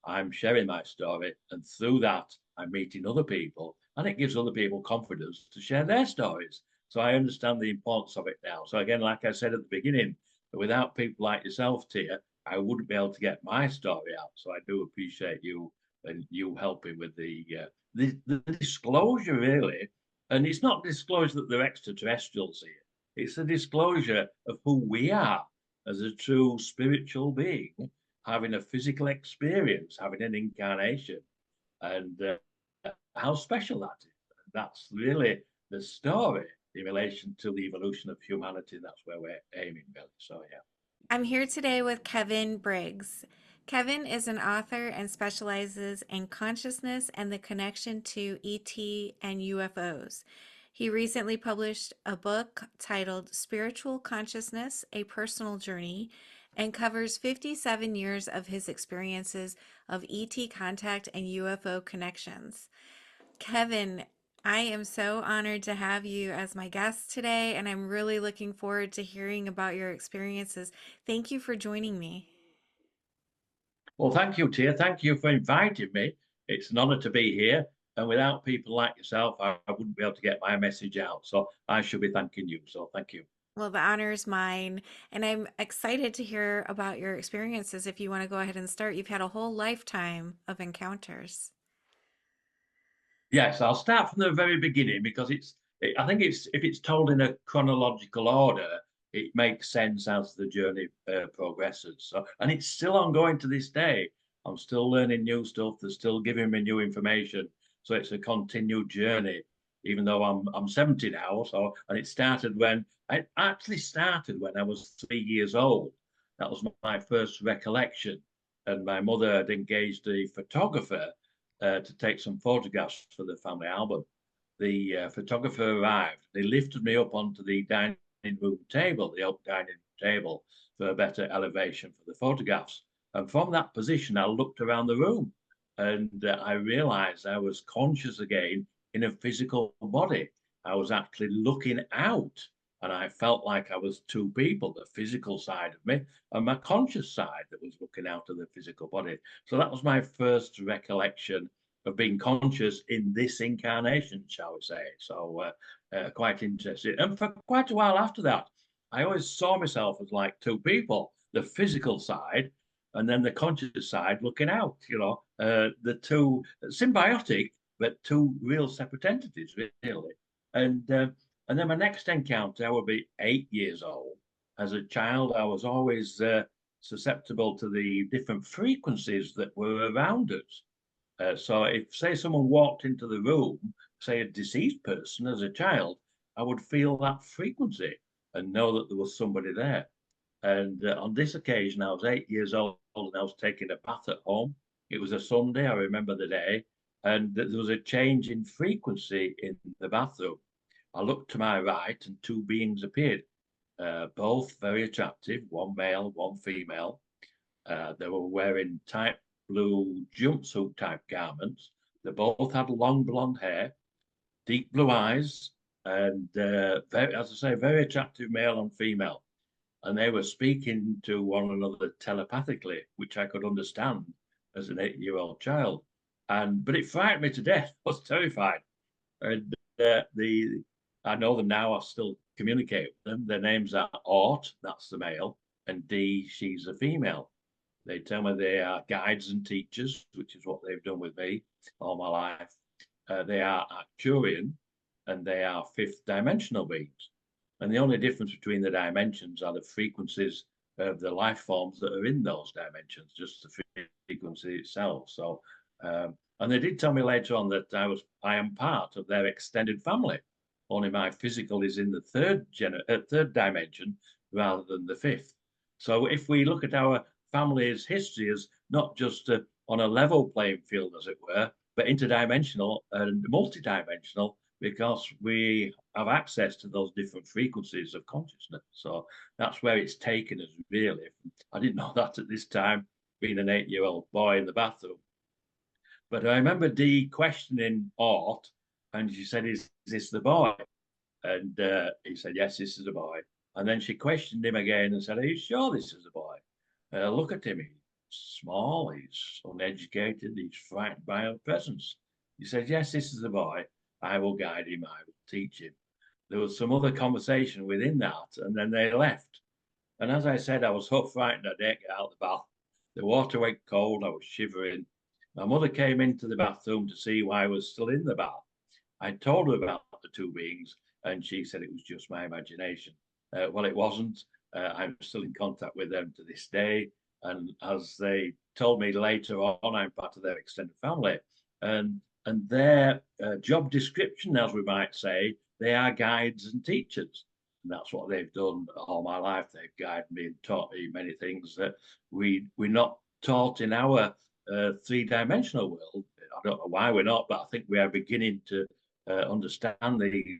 I'm sharing my story, and through that, I'm meeting other people, and it gives other people confidence to share their stories. So I understand the importance of it now. So again, like I said at the beginning, without people like yourself, Tia, I wouldn't be able to get my story out. So I do appreciate you and you helping with the disclosure, really. And it's not disclosure that they're extraterrestrials here. It's a disclosure of who we are as a true spiritual being, having a physical experience, having an incarnation, and how special that is. That's really the story in relation to the evolution of humanity. That's where we're aiming, really. So, yeah. I'm here today with Kevin Briggs. Kevin is an author and specializes in consciousness and the connection to ET and UFOs. He recently published a book titled Spiritual Consciousness, A Personal Journey, and covers 57 years of his experiences of ET contact and UFO connections. Kevin, I am so honored to have you as my guest today, and I'm really looking forward to hearing about your experiences. Thank you for joining me. Well, thank you, Tia. Thank you for inviting me. It's an honor to be here. And without people like yourself, I wouldn't be able to get my message out. So I should be thanking you. So thank you. Well, the honor is mine, and I'm excited to hear about your experiences. If you want to go ahead and start, you've had a whole lifetime of encounters. Yes, I'll start from the very beginning because I think if it's told in a chronological order, it makes sense as the journey progresses. So, and it's still ongoing to this day. I'm still learning new stuff. They're still giving me new information. So it's a continued journey, even though I'm 70 now. So, and it started when I actually started when I was 3 years old. That was my first recollection, and my mother had engaged a photographer to take some photographs for the family album. The photographer arrived. They lifted me up onto the dining room table, the oak dining room table, for a better elevation for the photographs. And from that position, I looked around the room and I realized I was conscious again in a physical body. I was actually looking out and I felt like I was two people, the physical side of me and my conscious side that was looking out of the physical body. So that was my first recollection of being conscious in this incarnation, shall we say. So quite interesting. And for quite a while after that, I always saw myself as like two people, the physical side and then the conscious side looking out, the two symbiotic, but two real separate entities, really. And uh, and then my next encounter, I would be 8 years old. As a child, I was always susceptible to the different frequencies that were around us. So if, say, someone walked into the room, say a deceased person as a child, I would feel that frequency and know that there was somebody there. And on this occasion, I was 8 years old and I was taking a bath at home. It was a Sunday, I remember the day, and there was a change in frequency in the bathroom. I looked to my right and two beings appeared, both very attractive, one male, one female. They were wearing tight blue jumpsuit type garments. They both had long blonde hair, deep blue eyes, and very, as I say, very attractive male and female. And they were speaking to one another telepathically, which I could understand as an 8-year-old child. But it frightened me to death. I was terrified. And the I know them now. I still communicate with them. Their names are Ort, that's the male, and Dee, she's a female. They tell me they are guides and teachers, which is what they've done with me all my life. They are Arcturian and they are fifth dimensional beings. And the only difference between the dimensions are the frequencies of the life forms that are in those dimensions, just the frequency itself. So, and they did tell me later on that I am part of their extended family. Only my physical is in the third dimension rather than the fifth. So if we look at our family's history as not just on a level playing field, as it were, but interdimensional and multidimensional, because we have access to those different frequencies of consciousness. So that's where it's taken us, really. I didn't know that at this time, being an 8-year-old boy in the bathroom. But I remember Dee questioning Ort, and she said, "Is this the boy?" And he said, "Yes, this is a boy." And then she questioned him again and said, "Are you sure this is a boy? Look at him. small, he's uneducated, he's frightened by our presence. He said, yes, this is the boy. I will guide him. I will teach him. There was some other conversation within that, and then they left. And as I said, I was so frightened I didn't get out of the bath. The water went cold. I was shivering. My mother came into the bathroom to see why I was still in the bath. I told her about the two beings, and she said it was just my imagination. Well, it wasn't. I'm still in contact with them to this day. And as they told me later on, I'm part of their extended family. And their job description, as we might say, they are guides and teachers. And that's what they've done all my life. They've guided me and taught me many things that we're not taught in our three-dimensional world. I don't know why we're not, but I think we are beginning to understand these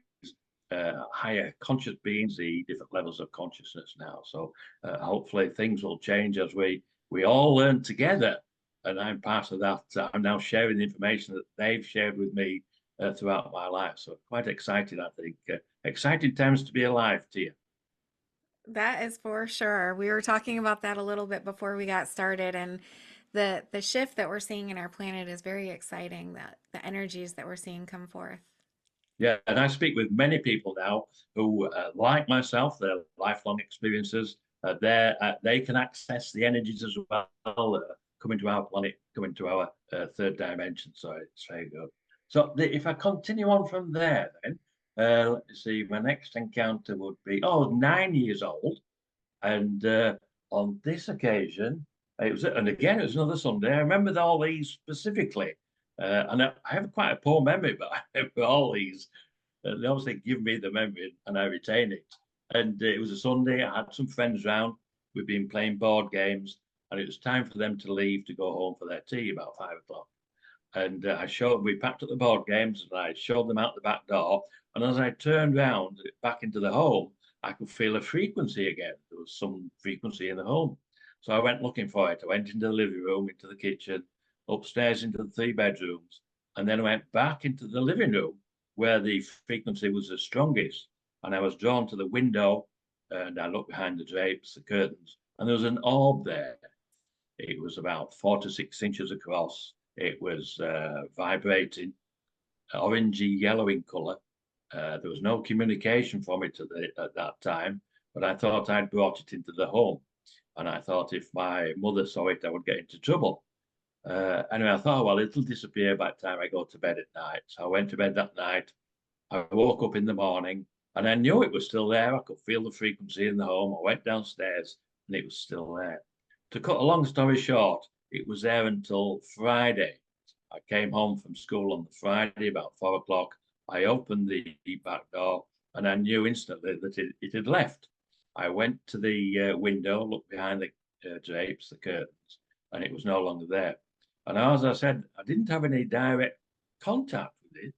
higher conscious beings, the different levels of consciousness now. So hopefully things will change as we all learn together. And I'm part of that. I'm now sharing the information that they've shared with me throughout my life. So quite excited, I think. Exciting times to be alive, Tia. That is for sure. We were talking about that a little bit before we got started, and the shift that we're seeing in our planet is very exciting. That the energies that we're seeing come forth. Yeah, and I speak with many people now who, like myself, their lifelong experiences, they can access the energies as well, coming to our planet, coming to our third dimension. So it's very good. So if I continue on from there, then let me see, my next encounter would be, I was 9 years old, and on this occasion, and again, it was another Sunday. I remember all these specifically. And I have quite a poor memory, but I remember all these. They obviously give me the memory and I retain it. And it was a Sunday. I had some friends round. We'd been playing board games, and it was time for them to leave to go home for their tea about 5 o'clock. And we packed up the board games and I showed them out the back door. And as I turned round back into the home, I could feel a frequency again. There was some frequency in the home. So I went looking for it. I went into the living room, into the kitchen, upstairs into the three bedrooms, and then I went back into the living room where the frequency was the strongest. And I was drawn to the window and I looked behind the drapes, the curtains, and there was an orb there. It was about 4 to 6 inches across. It was vibrating, orangey yellow in colour. There was no communication from it at that time, but I thought I'd brought it into the home. And I thought if my mother saw it, I would get into trouble. Anyway, I thought, well, it'll disappear by the time I go to bed at night. So I went to bed that night. I woke up in the morning and I knew it was still there. I could feel the frequency in the home. I went downstairs and it was still there. To cut a long story short, it was there until Friday. I came home from school on the Friday about 4 o'clock. I opened the back door and I knew instantly that it had left. I went to the window, looked behind the drapes, the curtains, and it was no longer there. And as I said, I didn't have any direct contact with it,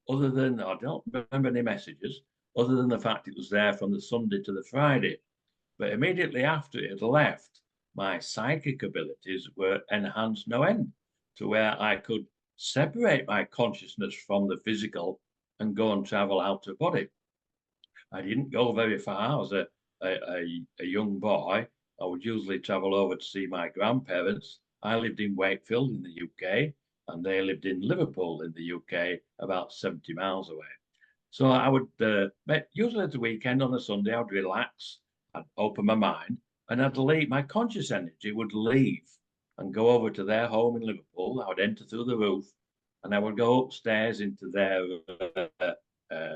other than I don't remember any messages, other than the fact it was there from the Sunday to the Friday. But immediately after it had left, my psychic abilities were enhanced no end to where I could separate my consciousness from the physical and go and travel out of body. I didn't go very far as a young boy. I would usually travel over to see my grandparents. I lived in Wakefield in the UK, and they lived in Liverpool in the UK, about 70 miles away. So I would, usually at the weekend on a Sunday, I'd relax, I'd open my mind, and I'd leave, my conscious energy would leave and go over to their home in Liverpool. I would enter through the roof, and I would go upstairs into their uh,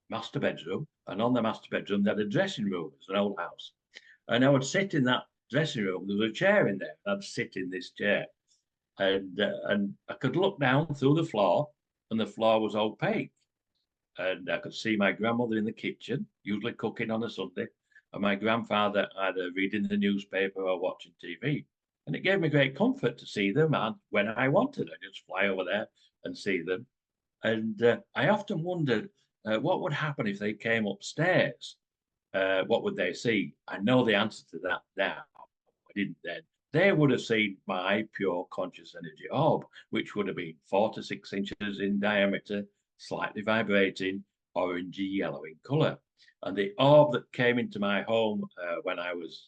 master bedroom. And on the master bedroom, they had a dressing room. It's an old house. And I would sit in that dressing room. There was a chair in there. I'd sit in this chair. And I could look down through the floor, and the floor was opaque. And I could see my grandmother in the kitchen, usually cooking on a Sunday, and my grandfather either reading the newspaper or watching TV. And it gave me great comfort to see them. And when I wanted, I'd just fly over there and see them. And I often wondered what would happen if they came upstairs. What would they see? I know the answer to that now. I didn't then. They would have seen my pure conscious energy orb, which would have been 4 to 6 inches in diameter, slightly vibrating, orangey yellow in color. And the orb that came into my home when I was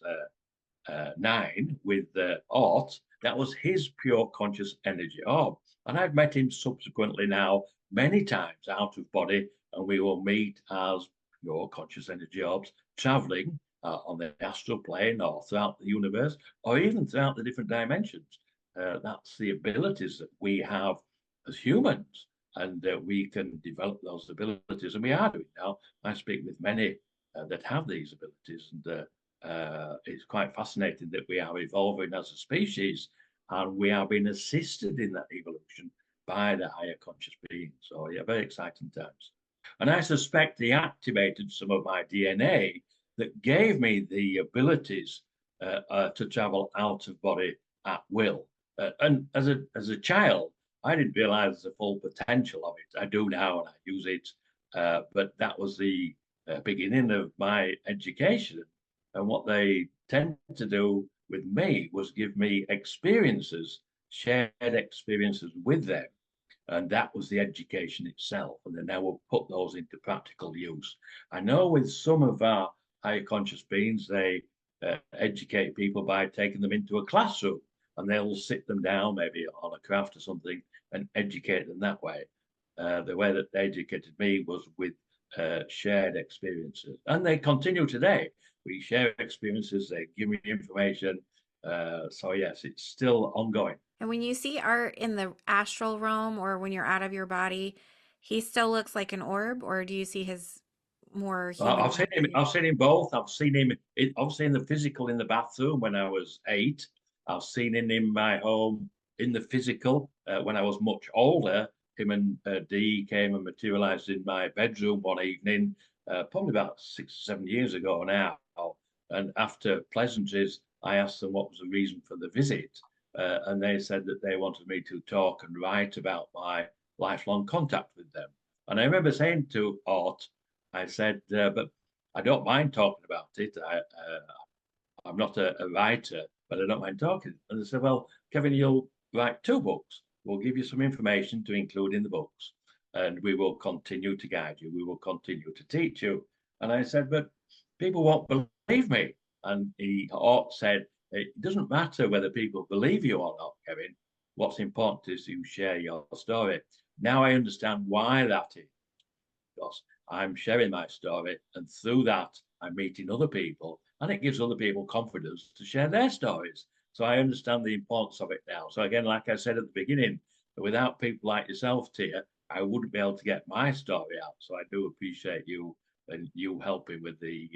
9 with Ort, that was his pure conscious energy orb. And I've met him subsequently now many times out of body, and we will meet as pure conscious energy orbs traveling on the astral plane or throughout the universe, or even throughout the different dimensions. That's the abilities that we have as humans, and we can develop those abilities, and we are doing now. I speak with many that have these abilities, and it's quite fascinating that we are evolving as a species, and we are being assisted in that evolution by the higher conscious being. So yeah, very exciting times. And I suspect they activated some of my DNA that gave me the abilities to travel out of body at will. And as a child, I didn't realize the full potential of it. I do now, and I use it. But that was the beginning of my education. And what they tend to do with me was give me experiences, shared experiences with them. And that was the education itself. And then now we'll put those into practical use. I know with some of our higher conscious beings, they educate people by taking them into a classroom, and they'll sit them down maybe on a craft or something and educate them that way. The way that they educated me was with shared experiences. And they continue today. We share experiences, they give me information. So, yes, it's still ongoing. And when you see art in the astral realm or when you're out of your body, he still looks like an orb, or do you see his more human? I've seen him both. I've seen him. I've seen the physical in the bathroom when I was 8. I've seen him in my home in the physical when I was much older. Him and Dee came and materialized in my bedroom one evening, probably about 6 or 7 years ago now. And after pleasantries, I asked them what was the reason for the visit, and they said that they wanted me to talk and write about my lifelong contact with them. And I remember saying to Art, I said, but I don't mind talking about it. I'm not a writer, but I don't mind talking. And they said, well, Kevin, you'll write 2 books. We'll give you some information to include in the books, and we will continue to guide you. We will continue to teach you. And I said, but people won't believe me. And Art said, it doesn't matter whether people believe you or not, Kevin. What's important is you share your story. Now I understand why that is, because I'm sharing my story, and through that, I'm meeting other people, and it gives other people confidence to share their stories. So I understand the importance of it now. So again, like I said at the beginning, without people like yourself, Tia, I wouldn't be able to get my story out. So I do appreciate you and you helping with the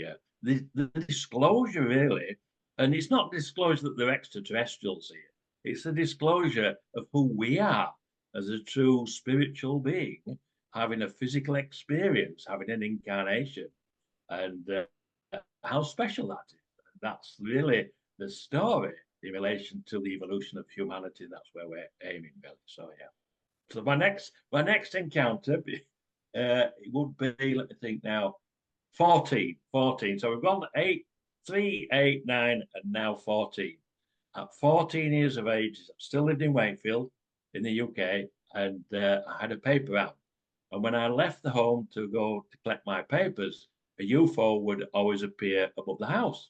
disclosure, really. And it's not disclosure that they're extraterrestrials here. It's a disclosure of who we are as a true spiritual being, having a physical experience, having an incarnation, and how special that is. That's really the story in relation to the evolution of humanity. That's where we're aiming, really. So yeah. So my next encounter, it would be, let me think now, 14. So we've gone 8, 3, 8, 9, and now 14. At 14 years of age, I still lived in Wakefield in the UK, and I had a paper out. And when I left the home to go to collect my papers, a UFO would always appear above the house.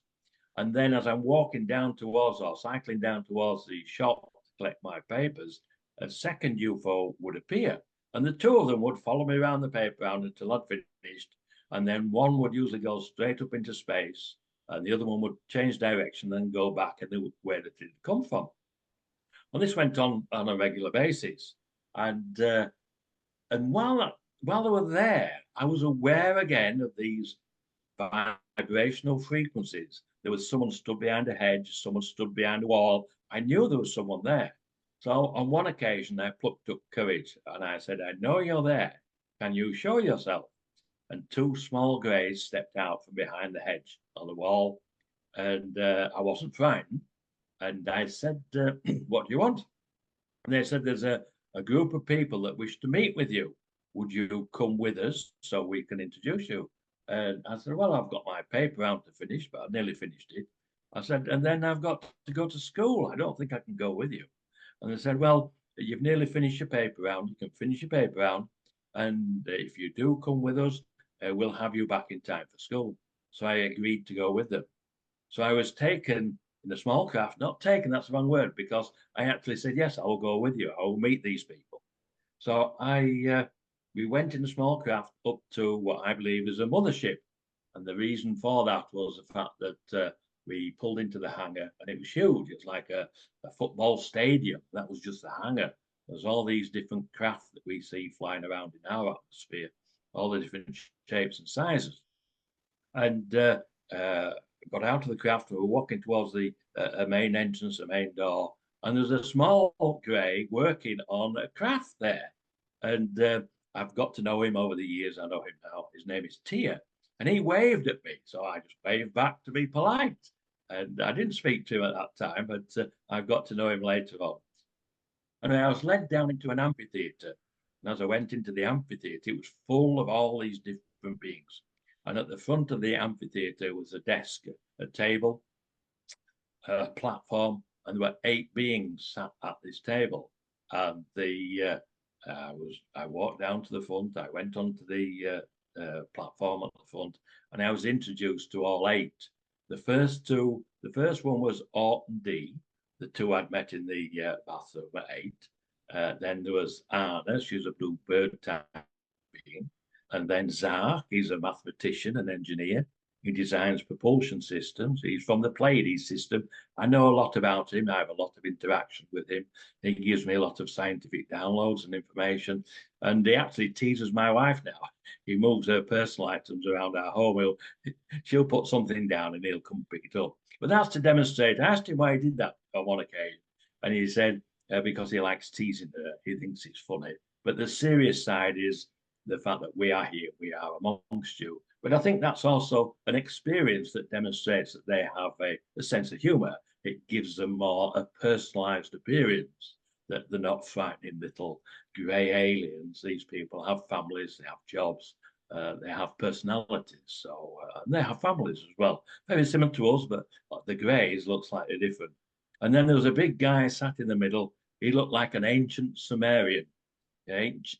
And then as I'm walking down towards or cycling down towards the shop to collect my papers, a second UFO would appear. And the two of them would follow me around the paper round until I'd finished. And then one would usually go straight up into space, and the other one would change direction and go back and where it had come from. And this went on a regular basis. And while they were there, I was aware again of these vibrational frequencies. There was someone stood behind a hedge, someone stood behind a wall. I knew there was someone there. So on one occasion, I plucked up courage and I said, I know you're there. Can you show yourself? And 2 small greys stepped out from behind the hedge on the wall. And I wasn't frightened. And I said, what do you want? And they said, there's a group of people that wish to meet with you. Would you come with us so we can introduce you? And I said, well, I've got my paper out to finish, but I've nearly finished it. I said, and then I've got to go to school. I don't think I can go with you. And they said, well, you've nearly finished your paper round. You can finish your paper round. And if you do come with us, we'll have you back in time for school. So I agreed to go with them. So I was taken in the small craft, not taken, that's the wrong word, because I actually said, yes, I will go with you. I will meet these people. So we went in the small craft up to what I believe is a mothership. And the reason for that was the fact that we pulled into the hangar and it was huge. It's like a football stadium. That was just the hangar. There's all these different craft that we see flying around in our atmosphere, all the different shapes and sizes. And got out of the craft. We were walking towards the main entrance, the main door, and there's a small grey working on a craft there. And I've got to know him over the years. I know him now. His name is Tia. And he waved at me. So I just waved back to be polite. And I didn't speak to him at that time, but I've got to know him later on. And I was led down into an amphitheatre. And as I went into the amphitheatre, it was full of all these different beings. And at the front of the amphitheatre was a desk, a table, a platform, and there were 8 beings sat at this table. And I walked down to the front. I went onto the platform at the front, and I was introduced to all 8. The first one was Orton D. The 2 I'd met in the bathroom at 8. Then there was Anna. She was a blue bird type being. And then Zach, he's a mathematician and engineer. He designs propulsion systems. He's from the Pleiades system. I know a lot about him. I have a lot of interaction with him. He gives me a lot of scientific downloads and information. And he actually teases my wife now. He moves her personal items around our home. She'll put something down and he'll come pick it up. But that's to demonstrate. I asked him why he did that on one occasion. And he said, because he likes teasing her. He thinks it's funny. But the serious side is the fact that we are here, we are amongst you. But I think that's also an experience that demonstrates that they have a sense of humor. It gives them more a personalized appearance, that they're not frightening little grey aliens. These people have families, they have jobs, they have personalities, so they have families as well. Very similar to us, but the greys look slightly different. And then there was a big guy sat in the middle. He looked like an ancient Sumerian,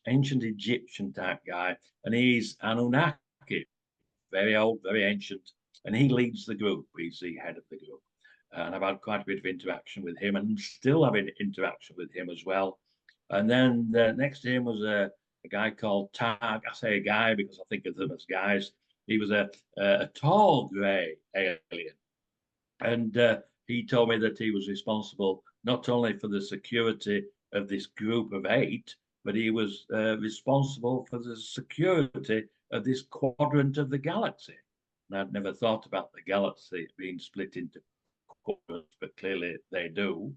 ancient Egyptian type guy, and he's Anunnaki, very old, very ancient, and he leads the group. He's the head of the group. And I've had quite a bit of interaction with him and still having interaction with him as well. And then next to him was a guy called Tag. I say a guy because I think of them as guys. He was a tall grey alien. And he told me that he was responsible not only for the security of this group of 8, but he was responsible for the security of this quadrant of the galaxy. And I'd never thought about the galaxy being split into quadrants, but clearly they do.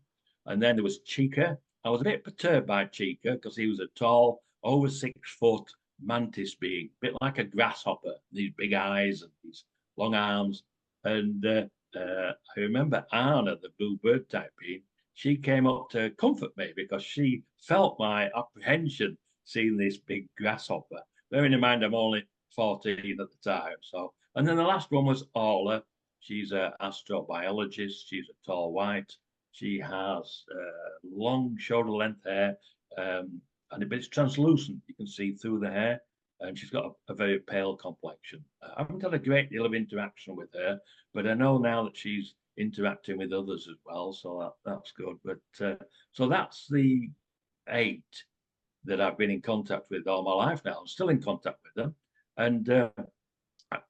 And then there was Chica. I was a bit perturbed by Chica because he was a tall, over 6-foot mantis being, a bit like a grasshopper, these big eyes and these long arms. And I remember Anna, the blue bird type being, she came up to comfort me because she felt my apprehension seeing this big grasshopper. Bearing in mind, I'm only 14 at the time. So, and then the last one was Orla. She's an astrobiologist. She's a tall white. She has long shoulder length hair, and it's translucent. You can see through the hair, and she's got a very pale complexion. I haven't had a great deal of interaction with her, but I know now that she's interacting with others as well, so that's good. But so that's the 8 that I've been in contact with all my life now. I'm still in contact with them, and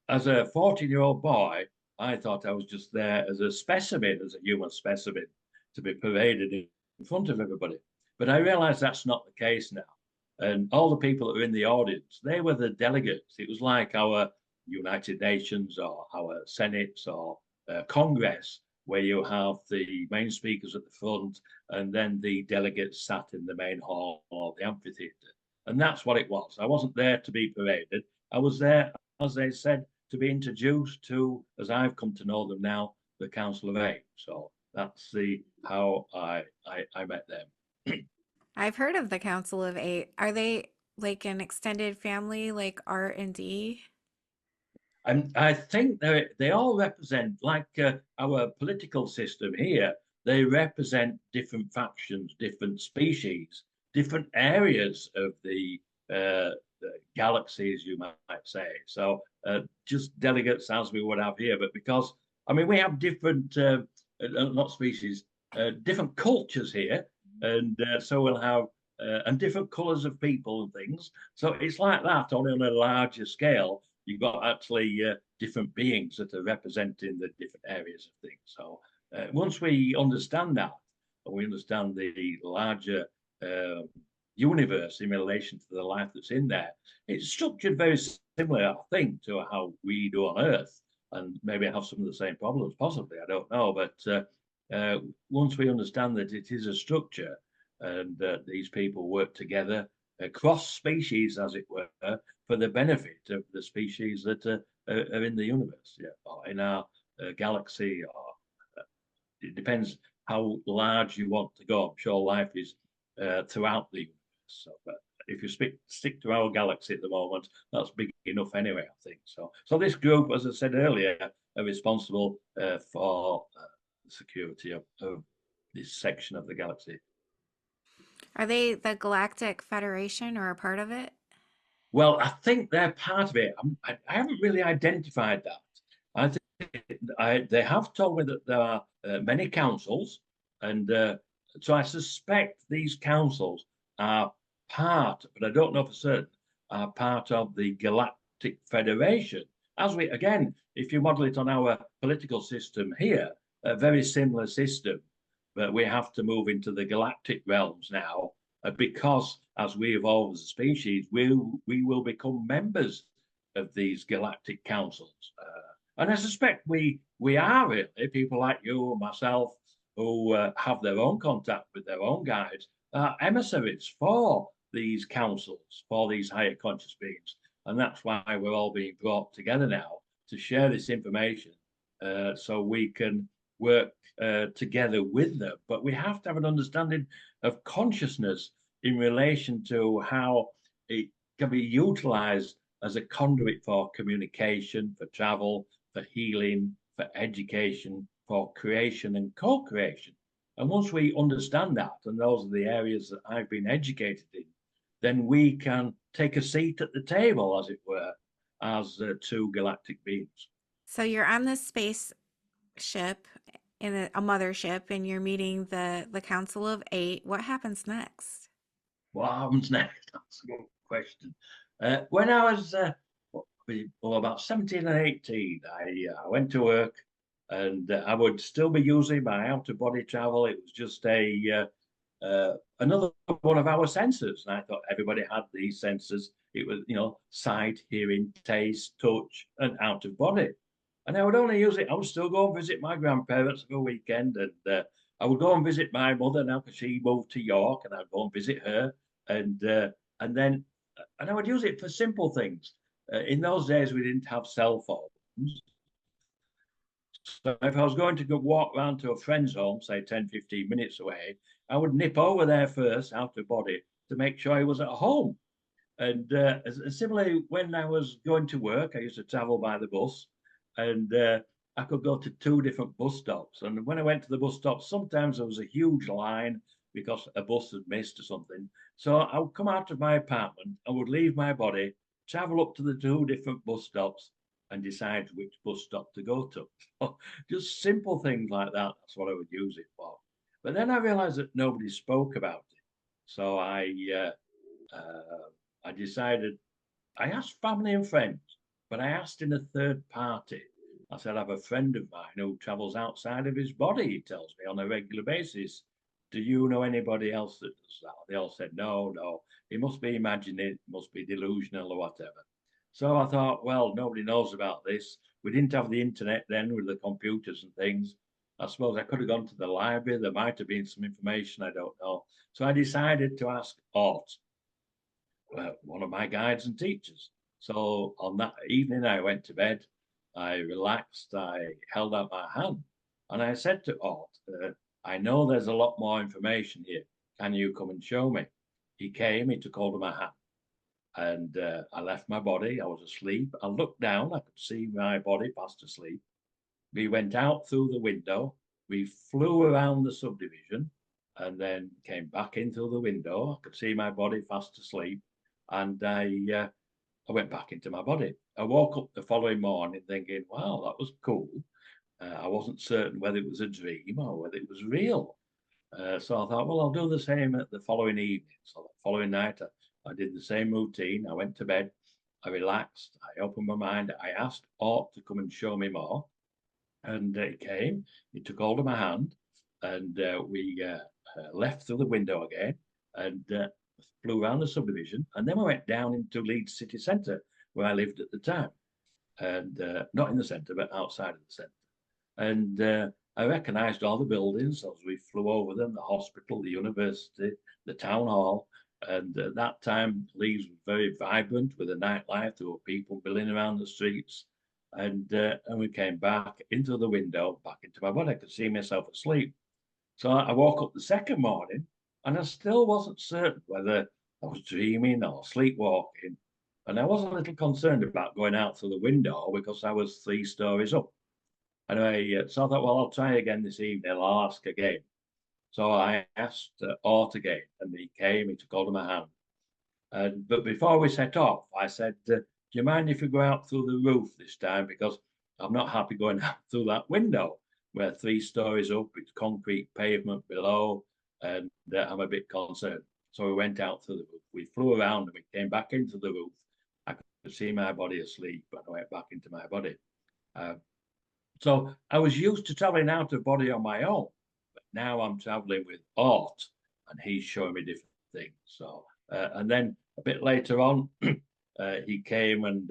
as a 14-year-old boy, I thought I was just there as a specimen, as a human specimen, to be paraded in front of everybody. But I realize that's not the case now. And all the people that were in the audience, they were the delegates. It was like our United Nations or our Senates or Congress, where you have the main speakers at the front and then the delegates sat in the main hall or the amphitheatre. And that's what it was. I wasn't there to be paraded. I was there, as they said, to be introduced to, as I've come to know them now, the Council of 8. So that's how I met them. I've heard of the Council of 8. Are they like an extended family like R&D? And I think they all represent, like our political system here, they represent different factions, different species, different areas of the galaxies, you might say. So just delegates as we would have here, but because, I mean, we have different not species, different cultures here, and so we'll have and different colours of people and things. So it's like that, only on a larger scale. You've got actually different beings that are representing the different areas of things. So once we understand that, and we understand the larger universe in relation to the life that's in there, it's structured very similar, I think, to how we do on Earth, and maybe have some of the same problems, possibly, I don't know. But once we understand that it is a structure and that these people work together across species, as it were, for the benefit of the species that are in the universe, yeah, or in our galaxy, or it depends how large you want to go. I'm sure life is throughout the universe. So, but if you stick to our galaxy at the moment, that's big enough anyway, I think. So this group, as I said earlier, are responsible for the security of this section of the galaxy. Are they the Galactic Federation or a part of it? Well, I think they're part of it. I haven't really identified that. I think they have told me that there are many councils, and so I suspect these councils are part, but I don't know for certain, are part of the Galactic Federation. As we, again, if you model it on our political system here, a very similar system, but we have to move into the galactic realms now because as we evolve as a species, we will become members of these galactic councils. And I suspect we are really people like you and myself who have their own contact with their own guides, emissaries for these councils, for these higher conscious beings. And that's why we're all being brought together now to share this information so we can work together with them. But we have to have an understanding of consciousness in relation to how it can be utilized as a conduit for communication, for travel, for healing, for education, for creation and co-creation. And once we understand that, and those are the areas that I've been educated in, then we can take a seat at the table, as it were, as two galactic beings. So you're on this spaceship in a mothership, and you're meeting the Council of Eight. What happens next? What happens next? That's a good question. When I was about 17 and 18, I went to work, and I would still be using my out-of-body travel. It was just another one of our senses. And I thought everybody had these senses. It was, sight, hearing, taste, touch, and out of body. And I would only use it. I would still go and visit my grandparents for a weekend, and I would go and visit my mother now because she moved to York, and I'd go and visit her, and then I would use it for simple things. In those days, we didn't have cell phones. So if I was going to go walk round to a friend's home, say 10, 15 minutes away, I would nip over there first, out of body, to make sure he was at home. And similarly, when I was going to work, I used to travel by the bus, and I could go to two different bus stops. And when I went to the bus stops, sometimes there was a huge line because a bus had missed or something. So I would come out of my apartment, I would leave my body, travel up to the two different bus stops, and decide which bus stop to go to. So just simple things like that. That's what I would use it for. But then I realized that nobody spoke about it. So I decided, I asked family and friends, but I asked in a third party. I said, I have a friend of mine who travels outside of his body, he tells me, on a regular basis. Do you know anybody else that does that? They all said, no, no. He must be imagining, it must be delusional or whatever. So I thought, well, nobody knows about this. We didn't have the internet then with the computers and things. I suppose I could have gone to the library. There might have been some information, I don't know. So I decided to ask Art, one of my guides and teachers. So on that evening, I went to bed. I relaxed. I held out my hand, and I said to Art, I know there's a lot more information here. Can you come and show me? He came, he took hold of my hand, and I left my body. I was asleep. I looked down, I could see my body fast asleep. We went out through the window. We flew around the subdivision and then came back in through the window. I could see my body fast asleep, and I went back into my body. I woke up the following morning thinking, wow, that was cool. I wasn't certain whether it was a dream or whether it was real. So I thought, well, I'll do the same at the following evening. So the following night, I did the same routine. I went to bed. I relaxed. I opened my mind. I asked Art to come and show me more. And he came. He took hold of my hand, and we left through the window again and flew around the subdivision. And then we went down into Leeds city centre, where I lived at the time. And not in the centre, but outside of the centre. And I recognised all the buildings as we flew over them, the hospital, the university, the town hall. And at that time, Leeds was very vibrant with the nightlife. There were people milling around the streets. And we came back into the window, back into my body. I could see myself asleep. So I woke up the second morning and I still wasn't certain whether I was dreaming or sleepwalking. And I was a little concerned about going out through the window because I was 3 stories up. Anyway, so I thought, well, I'll try again this evening. I'll ask again. So I asked Art again, and he came. He took hold of my hand. But before we set off, I said, "Do you mind if we go out through the roof this time? Because I'm not happy going out through that window. We're 3 stories up. It's concrete pavement below, and I'm a bit concerned." So we went out through the roof. We flew around, and we came back into the roof. I could see my body asleep, and I went back into my body. So I was used to traveling out of body on my own, but now I'm traveling with Art, and he's showing me different things. So, and then a bit later on, he came and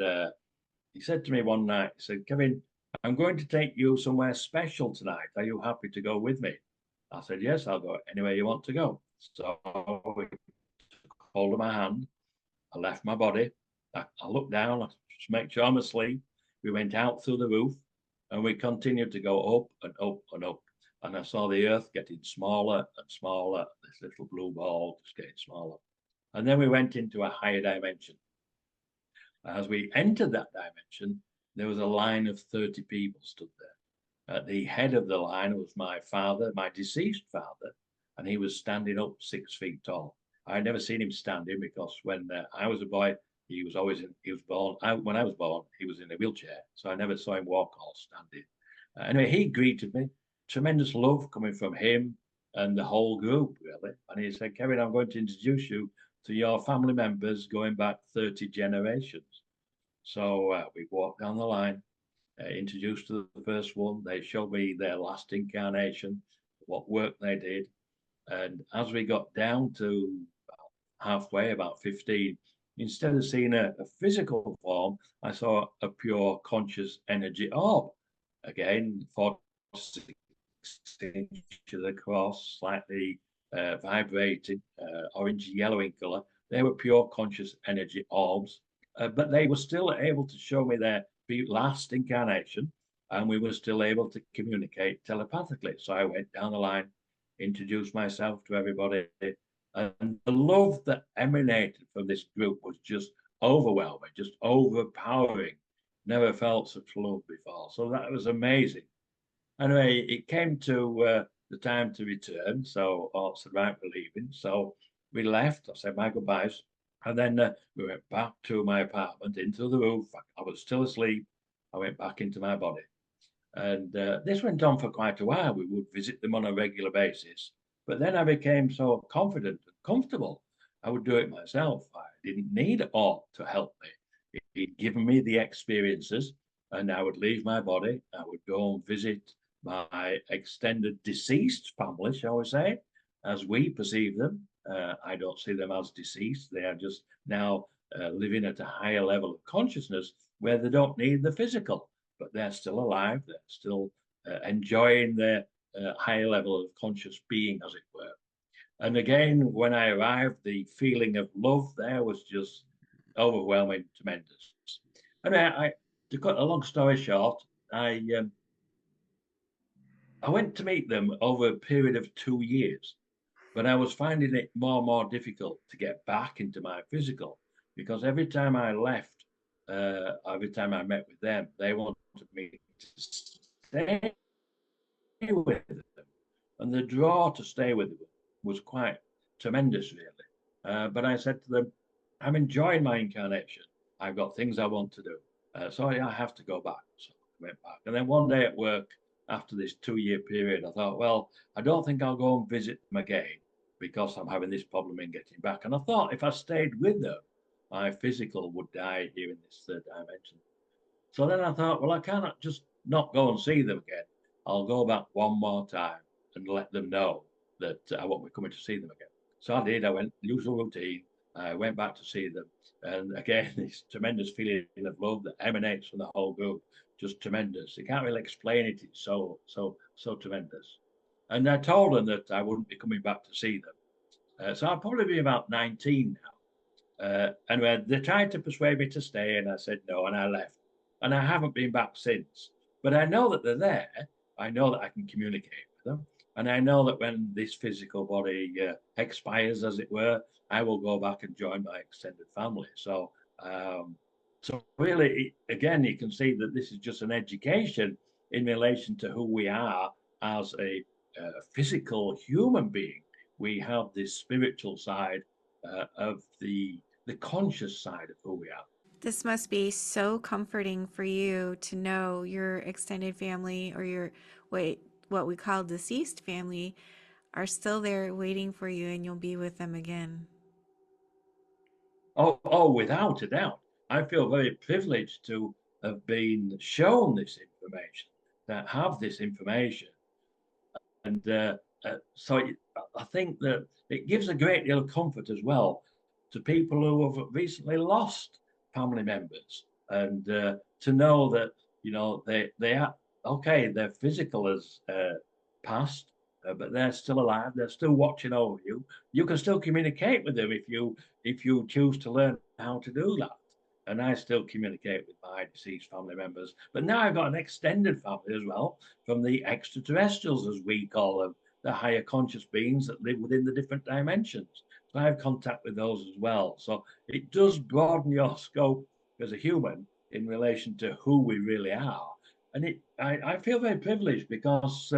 he said to me one night, he said, "Kevin, I'm going to take you somewhere special tonight. Are you happy to go with me?" I said, "Yes, I'll go anywhere you want to go." So we took hold of my hand. I left my body. I looked down, I just make sure I'm asleep. We went out through the roof. And we continued to go up and up and up. And I saw the earth getting smaller and smaller, this little blue ball just getting smaller. And then we went into a higher dimension. As we entered that dimension, there was a line of 30 people stood there. At the head of the line was my father, my deceased father, and he was standing up 6 feet tall. I had never seen him standing because when I was a boy, he was born. When I was born, he was in a wheelchair, so I never saw him walk or standing. Anyway, he greeted me. Tremendous love coming from him and the whole group, really. And he said, "Kevin, I'm going to introduce you to your family members going back 30 generations." So we walked down the line, introduced to the first one. They showed me their last incarnation, what work they did. And as we got down to halfway, about 15, instead of seeing a physical form, I saw a pure conscious energy orb. Again, 46 inches across, slightly vibrating, orange yellow in color. They were pure conscious energy orbs, but they were still able to show me their last incarnation, and we were still able to communicate telepathically. So I went down the line, introduced myself to everybody, and the love that emanated from this group was just overwhelming, just overpowering. Never felt such love before. So that was amazing. Anyway, it came to the time to return. So Art said, "Right, we're leaving." So we left. I said my goodbyes. And then we went back to my apartment, into the roof. I was still asleep. I went back into my body. And this went on for quite a while. We would visit them on a regular basis. But then I became so confident and comfortable, I would do it myself. I didn't need Art to help me. He'd given me the experiences, and I would leave my body. I would go and visit my extended deceased family, shall we say, as we perceive them. I don't see them as deceased. They are just now living at a higher level of consciousness where they don't need the physical, but they're still alive. They're still enjoying their higher level of conscious being, as it were. And again, when I arrived, the feeling of love there was just overwhelming, tremendous. And to cut a long story short, I went to meet them over a period of 2 years, but I was finding it more and more difficult to get back into my physical because every time I left, every time I met with them, they wanted me to stay with them. And the draw to stay with them was quite tremendous, really. But I said to them, "I'm enjoying my incarnation. I've got things I want to do. So I have to go back." So I went back. And then one day at work, after this 2 year period, I thought, well, I don't think I'll go and visit them again because I'm having this problem in getting back. And I thought if I stayed with them, my physical would die here in this third dimension. So then I thought, well, I cannot just not go and see them again. I'll go back one more time and let them know that I won't be coming to see them again. So I did. I went usual routine. I went back to see them, and again, this tremendous feeling of love that emanates from the whole group, just tremendous. You can't really explain it. It's so tremendous. And I told them that I wouldn't be coming back to see them. So I'll probably be about 19 now. Anyway, they tried to persuade me to stay, and I said no, and I left. And I haven't been back since. But I know that they're there. I know that I can communicate with them. And I know that when this physical body expires, as it were, I will go back and join my extended family. Um, so really, again, you can see that this is just an education in relation to who we are as a physical human being. We have this spiritual side of the conscious side of who we are. This must be so comforting for you to know your extended family or your what what we call deceased family are still there waiting for you and you'll be with them again. Without a doubt. I feel very privileged to have been shown this information, that have this information. And so I think that it gives a great deal of comfort as well to people who have recently lost family members, and to know that they are okay. Their physical has passed, but they're still alive. They're still watching over you. You can still communicate with them if you choose to learn how to do that. And I still communicate with my deceased family members. But now I've got an extended family as well from the extraterrestrials, as we call them, the higher conscious beings that live within the different dimensions. So I have contact with those as well. So it does broaden your scope as a human in relation to who we really are. And I feel very privileged because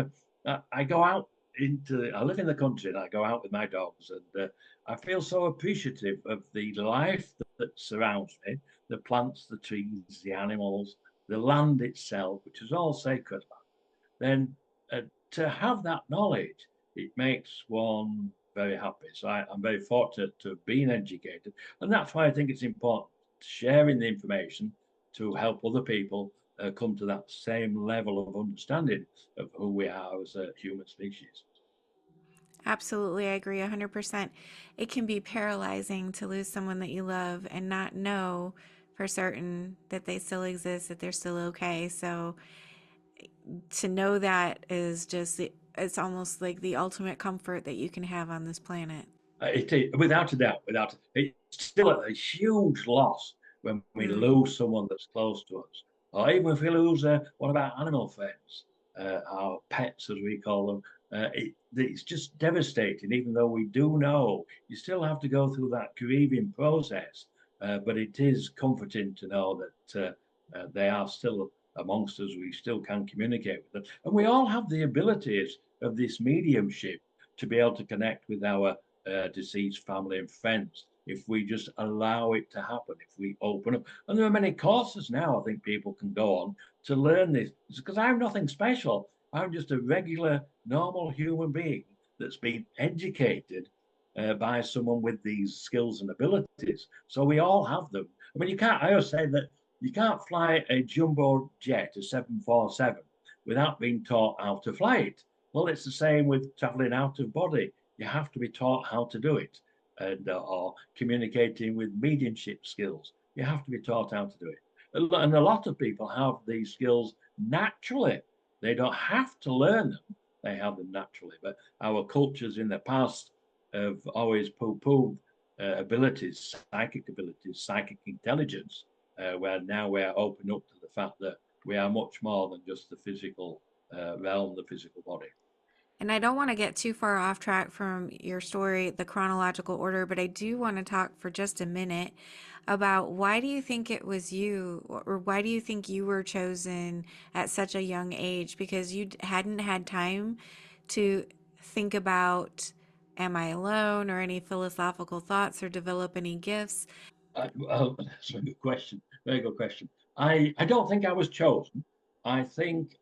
I go out I live in the country and I go out with my dogs, and I feel so appreciative of the life that surrounds me, the plants, the trees, the animals, the land itself, which is all sacred land. Then to have that knowledge, it makes one very happy. So I'm very fortunate to have been educated. And that's why I think it's important sharing the information to help other people come to that same level of understanding of who we are as a human species. Absolutely, I agree 100%. It can be paralyzing to lose someone that you love and not know for certain that they still exist, that they're still okay. So to know that is just it's almost like the ultimate comfort that you can have on this planet. It is, without a doubt, it's still a huge loss when we Mm. lose someone that's close to us, or even if we lose one of our animal friends, our pets as we call them. It's just devastating. Even though we do know, you still have to go through that grieving process. But it is comforting to know that they are still amongst us. We still can communicate with them, and we all have the abilities of this mediumship to be able to connect with our deceased family and friends if we just allow it to happen, if we open up. And there are many courses now I think people can go on to learn this, because I'm nothing special. I'm just a regular, normal human being that's been educated by someone with these skills and abilities. So we all have them. I mean, I always say that you can't fly a jumbo jet, a 747, without being taught how to fly it. Well, it's the same with traveling out of body. You have to be taught how to do it, and or communicating with mediumship skills. You have to be taught how to do it. And a lot of people have these skills naturally. They don't have to learn them. They have them naturally. But our cultures in the past have always poo-pooed abilities, psychic intelligence, where now we're open up to the fact that we are much more than just the physical realm, the physical body. And I don't want to get too far off track from your story, the chronological order, but I do want to talk for just a minute about why do you think it was you, or why do you think you were chosen at such a young age? Because you hadn't had time to think about, am I alone, or any philosophical thoughts, or develop any gifts. Well, that's a good question. Very good question. I don't think I was chosen. I think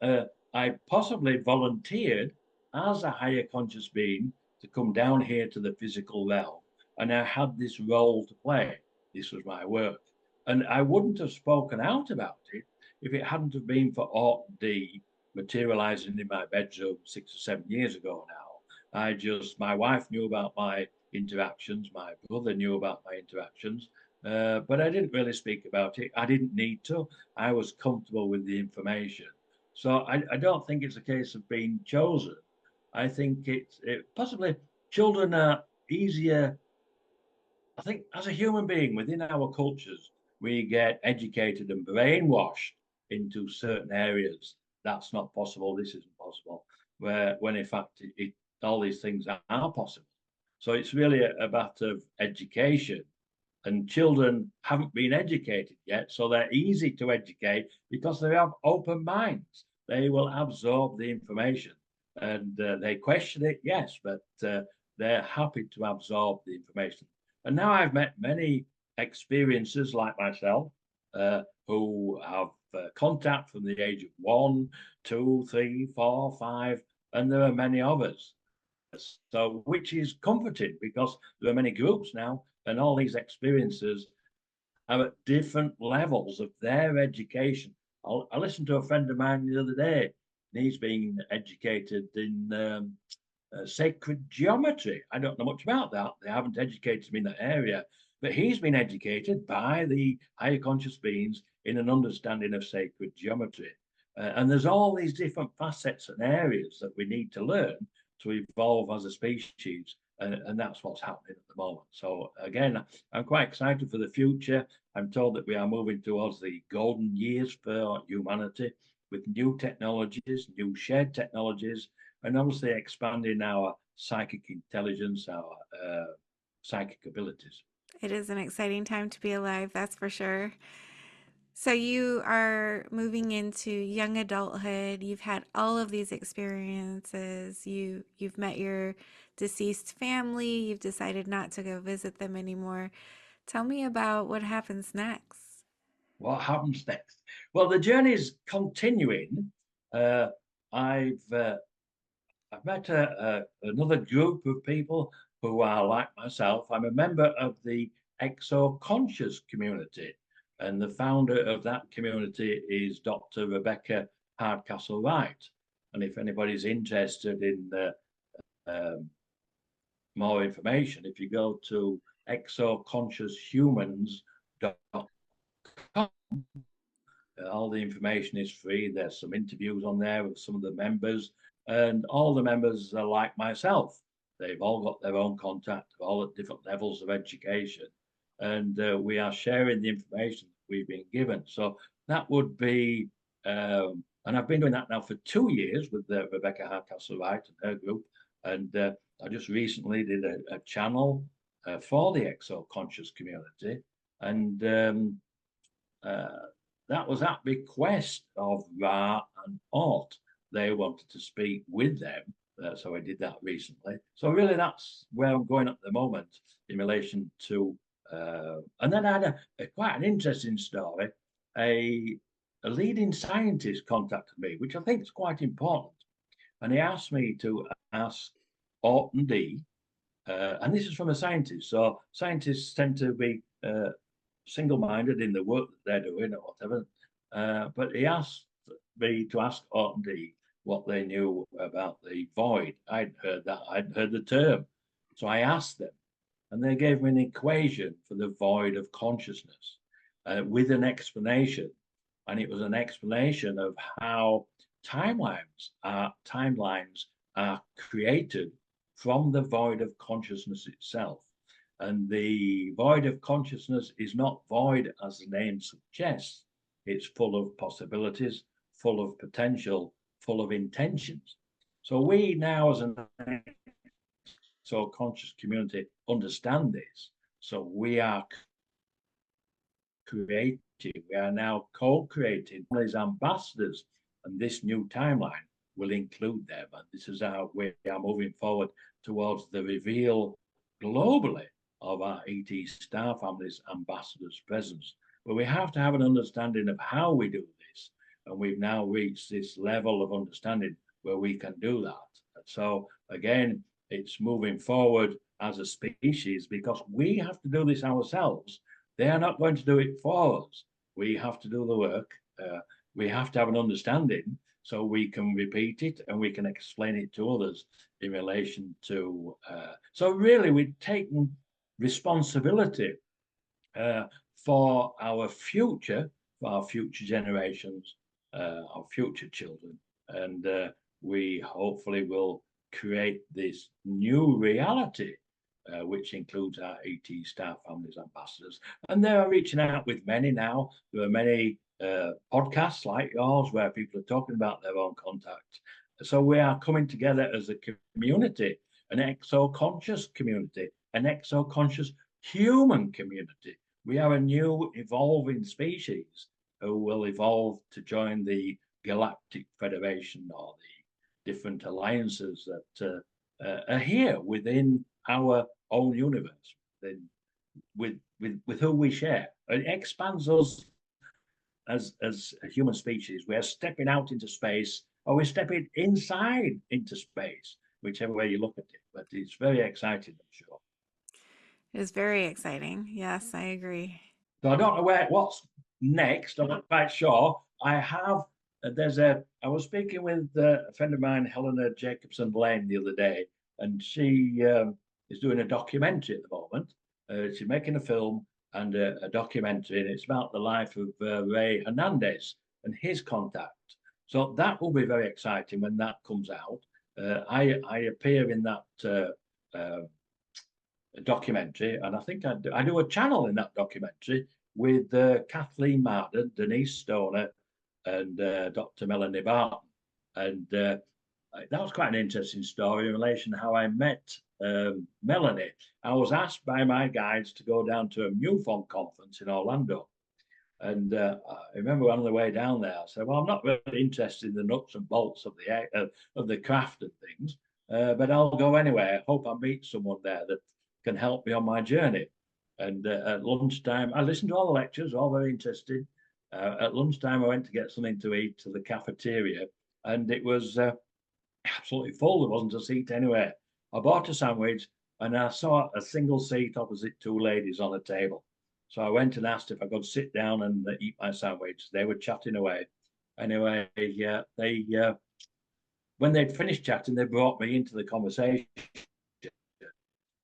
I possibly volunteered as a higher conscious being to come down here to the physical realm. And I had this role to play. This was my work. And I wouldn't have spoken out about it if it hadn't have been for Orton D materializing in my bedroom 6 or 7 years ago now. My wife knew about my interactions, my brother knew about my interactions, but I didn't really speak about it. I didn't need to. I was comfortable with the information. So I don't think it's a case of being chosen. I think possibly children are easier. I think as a human being within our cultures, we get educated and brainwashed into certain areas. That's not possible. This isn't possible. When in fact, all these things are possible. So it's really a matter of education. And children haven't been educated yet, so they're easy to educate because they have open minds. They will absorb the information and they question it, yes, but they're happy to absorb the information. And now I've met many experiencers like myself who have contact from the age of 1, 2, 3, 4, 5, and there are many others. So, which is comforting because there are many groups now, and all these experiences are at different levels of their education. I listened to a friend of mine the other day, and he's being educated in sacred geometry. I don't know much about that. They haven't educated me in that area, but he's been educated by the higher conscious beings in an understanding of sacred geometry. And there's all these different facets and areas that we need to learn to evolve as a species. And that's what's happening at the moment. So again, I'm quite excited for the future. I'm told that we are moving towards the golden years for humanity with new technologies, new shared technologies, and obviously expanding our psychic intelligence, our psychic abilities. It is an exciting time to be alive, that's for sure. So you are moving into young adulthood. You've had all of these experiences. You've met your deceased family. You've decided not to go visit them anymore. Tell me about what happens next. What happens next? Well, the journey is continuing. Uh, I've uh, I've met another group of people who are like myself. I'm a member of the Exo-conscious community, and the founder of that community is Dr. Rebecca Hardcastle-Wright. And if anybody's interested in um, more information, if you go to exoconscioushumans.com, all the information is free. There's some interviews on there with some of the members, and all the members are like myself. They've all got their own contact, all at different levels of education, and we are sharing the information we've been given. So that would be, and I've been doing that now for 2 years with Rebecca Hardcastle-Wright and her group, and I just recently did a channel for the Exo-conscious community, and that was at bequest of Ra and Ort. They wanted to speak with them. So I did that recently. So really that's where I'm going at the moment in relation to, and then I had quite an interesting story. A leading scientist contacted me, which I think is quite important. And he asked me to ask Orton D, and this is from a scientist. So scientists tend to be single-minded in the work that they're doing or whatever. But he asked me to ask Orton D what they knew about the void. I'd heard that, I'd heard the term. So I asked them, and they gave me an equation for the void of consciousness with an explanation. And it was an explanation of how timelines are created from the void of consciousness itself. And the void of consciousness is not void as the name suggests. It's full of possibilities, full of potential, full of intentions. So we now as an so conscious community understand this. So we are creating, we are now co-creating these ambassadors, and this new timeline will include them. And this is how we are moving forward towards the reveal globally of our ET star family's ambassadors' presence. But we have to have an understanding of how we do this. And we've now reached this level of understanding where we can do that. So again, it's moving forward as a species because we have to do this ourselves. They are not going to do it for us. We have to do the work. We have to have an understanding so we can repeat it and we can explain it to others in relation to. So really, we've taken responsibility uh, for our future, for our future generations, our future children, and we hopefully will create this new reality, which includes our ET staff, families, ambassadors, and they are reaching out with many now. There are many podcasts like yours where people are talking about their own contact. So we are coming together as a community, an exo-conscious community, an exo-conscious human community. We are a new evolving species who will evolve to join the Galactic Federation or the different alliances that are here within our own universe, with who we share. It expands us as a human species. We're stepping out into space, or we're stepping inside into space, whichever way you look at it. But it's very exciting, I'm sure. It is very exciting. Yes, I agree. So I don't know what's next. I'm not quite sure. I have. I was speaking with a friend of mine, Helena Jacobson Lane, the other day, and she is doing a documentary at the moment. She's making a film and a documentary, and it's about the life of Ray Hernandez and his contact. So that will be very exciting when that comes out. I appear in that documentary, and I think I do a channel in that documentary with Kathleen Marden, Denise Stoner, and Dr. Melanie Barton. And that was quite an interesting story in relation to how I met Melanie. I was asked by my guides to go down to a MUFON conference in Orlando. And I remember on the way down there, I said, "Well, I'm not really interested in the nuts and bolts of the craft and things, but I'll go anyway. I hope I meet someone there that can help me on my journey." And at lunchtime, I listened to all the lectures, all very interesting. At lunchtime, I went to get something to eat to the cafeteria, and it was absolutely full. There wasn't a seat anywhere. I bought a sandwich, and I saw a single seat opposite two ladies on a table. So I went and asked if I could sit down and eat my sandwich. They were chatting away. Anyway, when they'd finished chatting, they brought me into the conversation.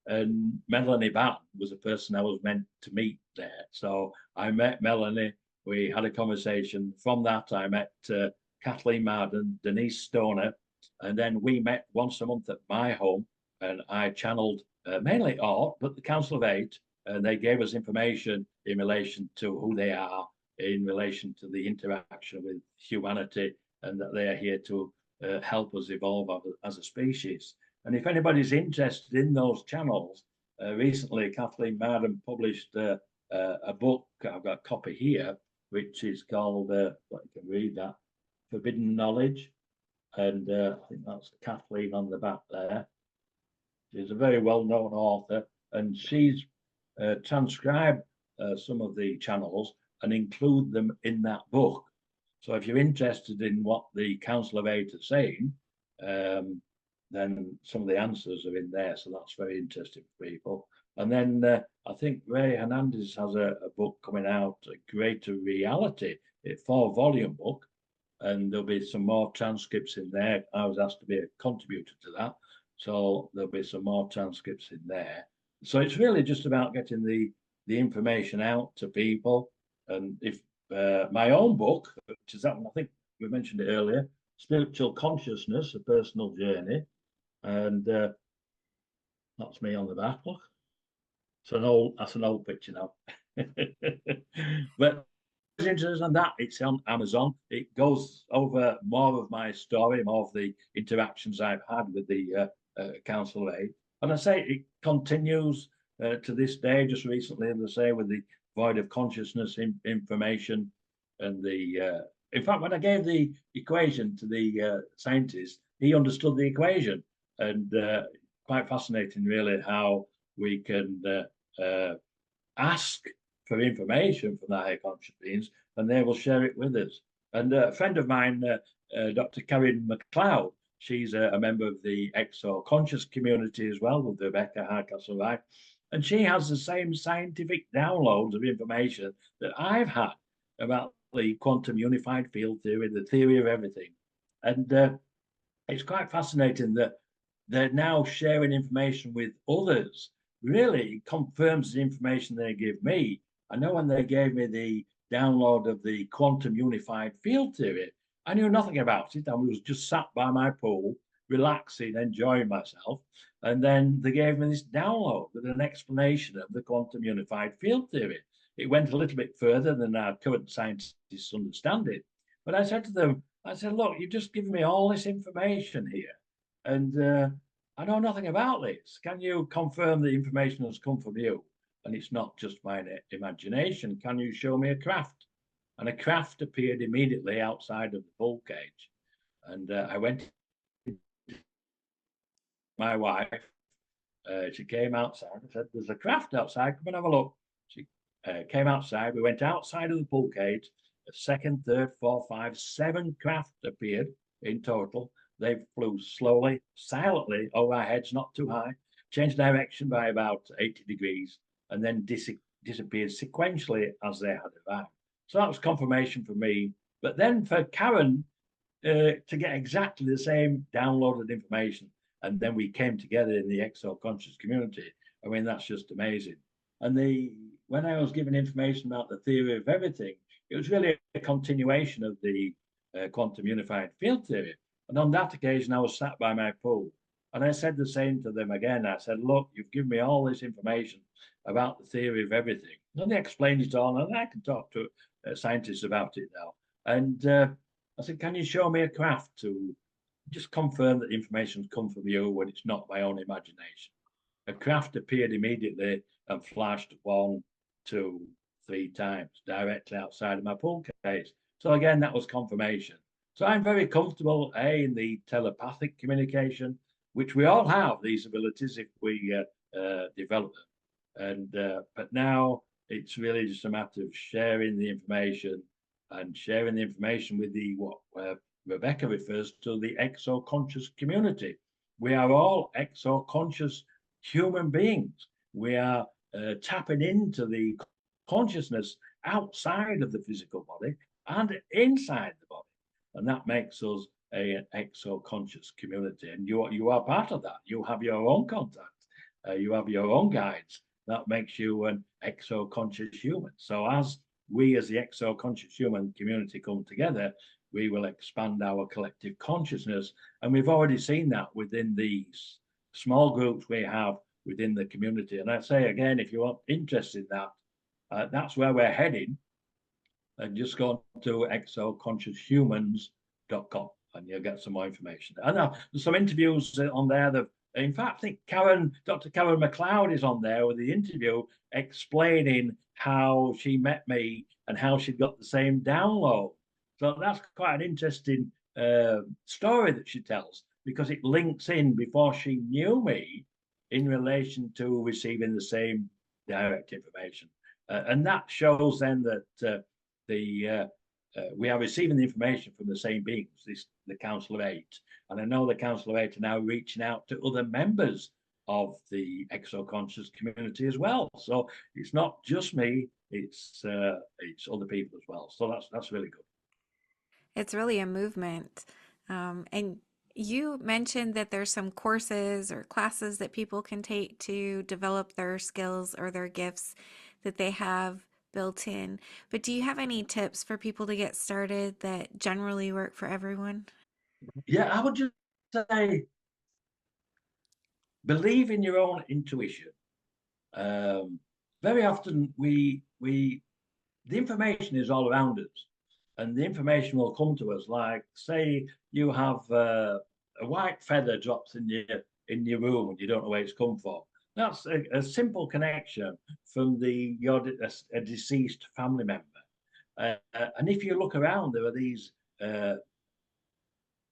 And Melanie Batten was the person I was meant to meet there. So I met Melanie. We had a conversation. From that, I met Kathleen Marden, Denise Stoner, and then we met once a month at my home. And I channeled mainly art, but the Council of Eight, and they gave us information in relation to who they are, in relation to the interaction with humanity, and that they are here to help us evolve as a species. And if anybody's interested in those channels, recently Kathleen Marden published a book. I've got a copy here, which is called, you can read that, Forbidden Knowledge. And I think that's Kathleen on the back there. She's a very well-known author, and she's transcribed some of the channels and include them in that book. So if you're interested in what the Council of Eight are saying, then some of the answers are in there. So that's very interesting for people. And then I think Ray Hernandez has a book coming out, A Greater Reality, a 4-volume book. And there'll be some more transcripts in there. I was asked to be a contributor to that. So there'll be some more transcripts in there. So it's really just about getting the information out to people. And if my own book, which is that one, I think we mentioned it earlier, Spiritual Consciousness, A Personal Journey. And that's me on the back. Look, that's an old picture now. But interested in that, it's on Amazon. It goes over more of my story, more of the interactions I've had with the Council of Eight. And I say it continues to this day. Just recently, as I say, with the void of consciousness information and the. In fact, when I gave the equation to the scientist, he understood the equation, and quite fascinating, really, how we can ask for information from the higher conscious beings, and they will share it with us. And a friend of mine, Dr. Karen McLeod, she's a member of the Exo-conscious community as well with Rebecca Hardcastle-Wright. And she has the same scientific downloads of information that I've had about the quantum unified field theory, the theory of everything. And it's quite fascinating that they're now sharing information with others. Really confirms the information they give me. I know when they gave me the download of the quantum unified field theory, I knew nothing about it. I was just sat by my pool, relaxing, enjoying myself. And then they gave me this download with an explanation of the quantum unified field theory. It went a little bit further than our current scientists understand it. But I said to them, I said, look, you've just given me all this information here. And I know nothing about this. Can you confirm the information has come from you? And it's not just my imagination. Can you show me a craft? And a craft appeared immediately outside of the bull cage. And I went to my wife. She came outside. I said, there's a craft outside. Come and have a look. She came outside. We went outside of the bull cage. A second, third, fourth, five, seven craft appeared in total. They flew slowly, silently over our heads, not too high, changed direction by about 80 degrees, and then disappeared sequentially as they had arrived. So that was confirmation for me. But then for Karen to get exactly the same downloaded information, and then we came together in the Exo-conscious community. I mean, that's just amazing. And when I was given information about the theory of everything, it was really a continuation of the quantum unified field theory. And on that occasion, I was sat by my pool. And I said the same to them again. I said, look, you've given me all this information about the theory of everything. And they explained it all, and I can talk to scientists about it now. And I said, can you show me a craft to just confirm that the information's come from you when it's not my own imagination? A craft appeared immediately and flashed one, two, three times directly outside of my pool case. So again, that was confirmation. So I'm very comfortable, in the telepathic communication, which we all have these abilities if we develop them. And but now it's really just a matter of sharing the information and sharing the information with the what Rebecca refers to the exo-conscious community. We are all exo-conscious human beings. We are tapping into the consciousness outside of the physical body and inside the body. And that makes us an exo-conscious community. And you are part of that. You have your own contacts. You have your own guides. That makes you an exo-conscious human. So as we as the exo-conscious human community come together, we will expand our collective consciousness. And we've already seen that within these small groups we have within the community. And I say again, if you're interested in that, that's where we're heading. And just go to exoconscioushumans.com and you'll get some more information. And there's some interviews on there that, in fact, I think Dr. Karen McLeod is on there with the interview explaining how she met me and how she got the same download. So that's quite an interesting story that she tells because it links in before she knew me in relation to receiving the same direct information. And that shows then that we are receiving the information from the same beings, the Council of Eight. And I know the Council of Eight are now reaching out to other members of the exo-conscious community as well. So it's not just me, it's other people as well. So that's really good. It's really a movement. And you mentioned that there's some courses or classes that people can take to develop their skills or their gifts that they have built in. But do you have any tips for people to get started that generally work for everyone? Yeah, I would just say believe in your own intuition. Um, Very often the information is all around us, and the information will come to us. Like, say, you have a white feather drops in your room, and you don't know where it's come from. That's a simple connection from a deceased family member. And if you look around, there are these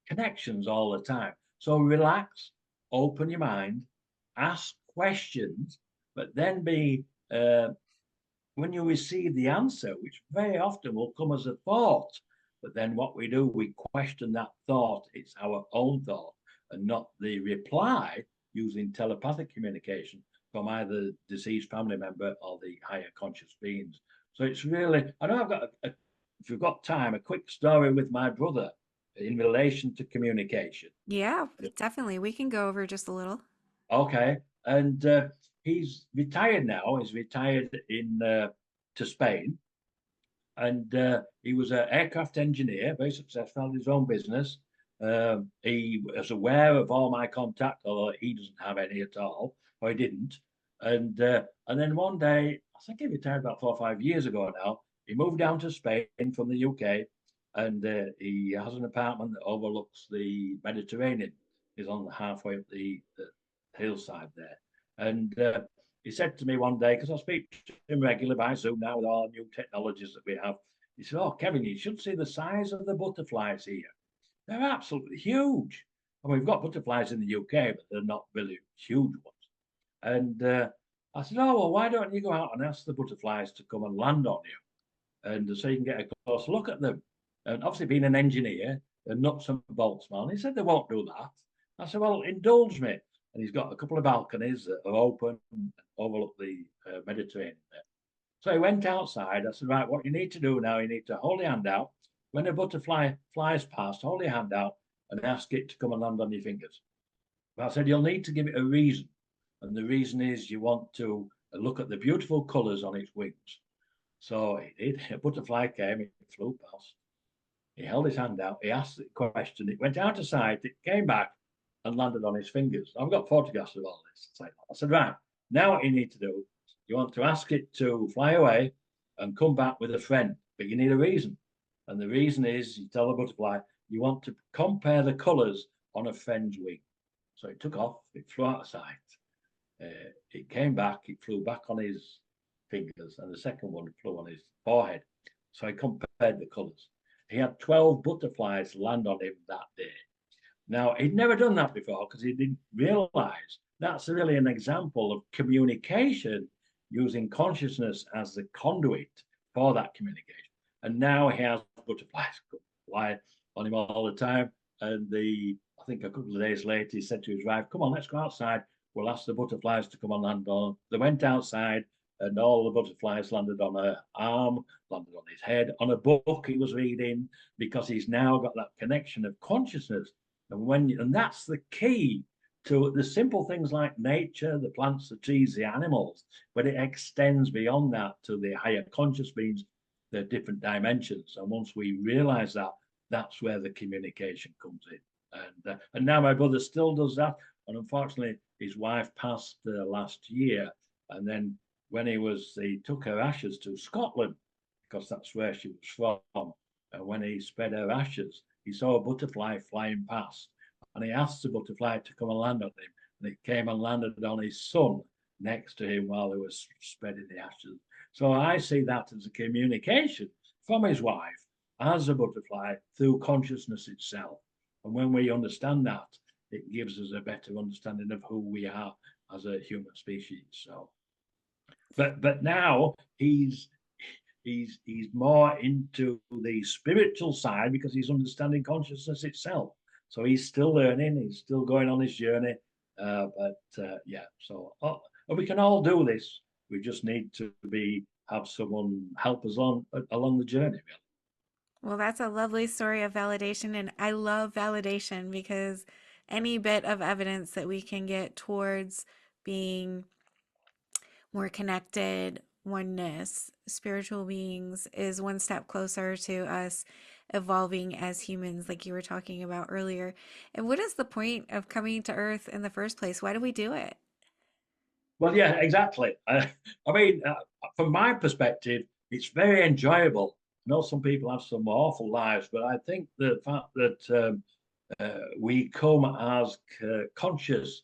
connections all the time. So relax, open your mind, ask questions, but then be when you receive the answer, which very often will come as a thought, But then what we do, we question that thought. It's our own thought and not the reply using telepathic communication from either deceased family member or the higher conscious beings. So it's really, I know I've got, if you've got time, a quick story with my brother in relation to communication. Yeah, definitely. We can go over just a little. Okay. And he's retired now. He's retired in to Spain. And he was an aircraft engineer, very successful, had his own business. He was aware of all my contact, although he doesn't have any at all, or he didn't. And then one day, I think he retired about 4 or 5 years ago now. He moved down to Spain from the UK, and he has an apartment that overlooks the Mediterranean. He's on halfway up the hillside there, and he said to me one day, because I speak to him regularly by Zoom now with all the new technologies that we have. He said, "Oh, Kevin, you should see the size of the butterflies here. They're absolutely huge. And we've got butterflies in the UK, but they're not really huge ones." And I said, "Oh, well, why don't you go out and ask the butterflies to come and land on you? And so you can get a close look at them." And obviously, being an engineer, a nuts and bolts man, he said, "They won't do that." I said, "Well, indulge me." And he's got a couple of balconies that are open and overlook the Mediterranean there. So he went outside. I said, "Right, what you need to do now, you need to hold your hand out. When a butterfly flies past, hold your hand out and ask it to come and land on your fingers." But I said, "You'll need to give it a reason. And the reason is you want to look at the beautiful colours on its wings." So he did. A butterfly came, it flew past. He held his hand out. He asked the question. It went out of sight. It came back and landed on his fingers. I've got photographs of all this. I said, "Right, now what you need to do, you want to ask it to fly away and come back with a friend, but you need a reason. And the reason is, you tell the butterfly, you want to compare the colours on a friend's wing." So it took off. It flew out of sight. It came back. It flew back on his fingers, and the second one flew on his forehead. So I compared the colours. He had 12 butterflies land on him that day. Now, he'd never done that before because he didn't realize that's really an example of communication using consciousness as the conduit for that communication. And now he has butterflies fly on him all the time. And I think a couple of days later, he said to his wife, "Come on, let's go outside. We'll ask the butterflies to come and land on." They went outside, and all the butterflies landed on her arm, landed on his head, on a book he was reading, because he's now got that connection of consciousness. And that's the key to the simple things like nature, the plants, the trees, the animals, but it extends beyond that to the higher conscious beings, the different dimensions. And once we realize that, that's where the communication comes in. And now my brother still does that. And unfortunately, his wife passed last year. And then when he took her ashes to Scotland, because that's where she was from. And when he spread her ashes, he saw a butterfly flying past, and he asked the butterfly to come and land on him. And it came and landed on his son next to him while he was spreading the ashes. So I see that as a communication from his wife as a butterfly through consciousness itself. And when we understand that, it gives us a better understanding of who we are as a human species. So, but now he's more into the spiritual side because he's understanding consciousness itself. So he's still learning, he's still going on his journey. Yeah, so and we can all do this. We just need to have someone help us along the journey, really. Well, that's a lovely story of validation. And I love validation because any bit of evidence that we can get towards being more connected, oneness, spiritual beings is one step closer to us evolving as humans, like you were talking about earlier. And what is the point of coming to Earth in the first place? Why do we do it? Well, yeah, exactly. I mean, from my perspective, it's very enjoyable. I know some people have some awful lives, but I think the fact that we come as conscious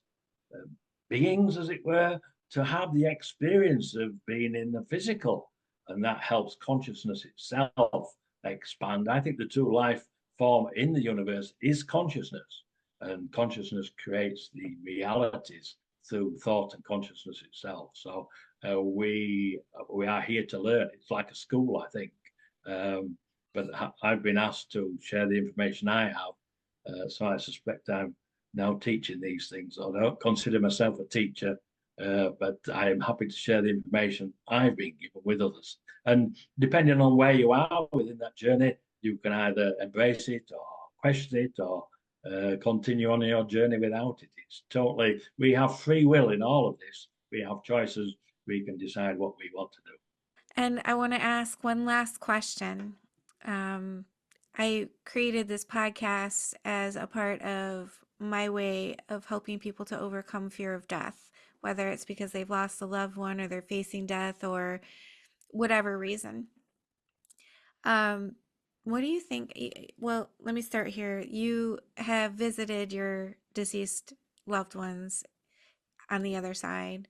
beings, as it were, to have the experience of being in the physical, and that helps consciousness itself expand. I think the true life form in the universe is consciousness, and consciousness creates the realities through thought and consciousness itself. So we are here to learn. It's like a school, I think. Um, but I've been asked to share the information I have. So I suspect I'm now teaching these things. I don't consider myself a teacher, but I am happy to share the information I've been given with others. And depending on where you are within that journey, you can either embrace it or question it or continue on your journey without it. It's totally, we have free will in all of this. We have choices. We can decide what we want to do. And I want to ask one last question. I created this podcast as a part of my way of helping people to overcome fear of death, whether it's because they've lost a loved one or they're facing death or whatever reason. Um, what do you think? Well, let me start here. You have visited your deceased loved ones on the other side,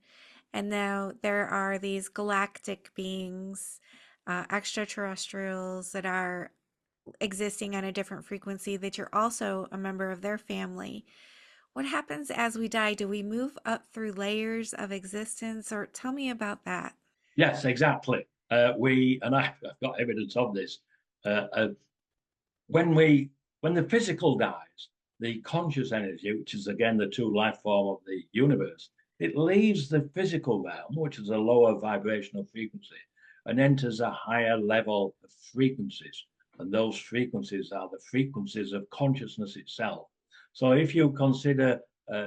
and now there are these galactic beings, extraterrestrials that are existing on a different frequency that you're also a member of their family. What happens as we die? Do we move up through layers of existence, or tell me about that? Yes, exactly. I've got evidence of this. Uh, uh, when we, when the physical dies, the conscious energy, which is again the true life form of the universe, it leaves the physical realm, which is a lower vibrational frequency, and enters a higher level of frequencies. And those frequencies are the frequencies of consciousness itself. So if you consider,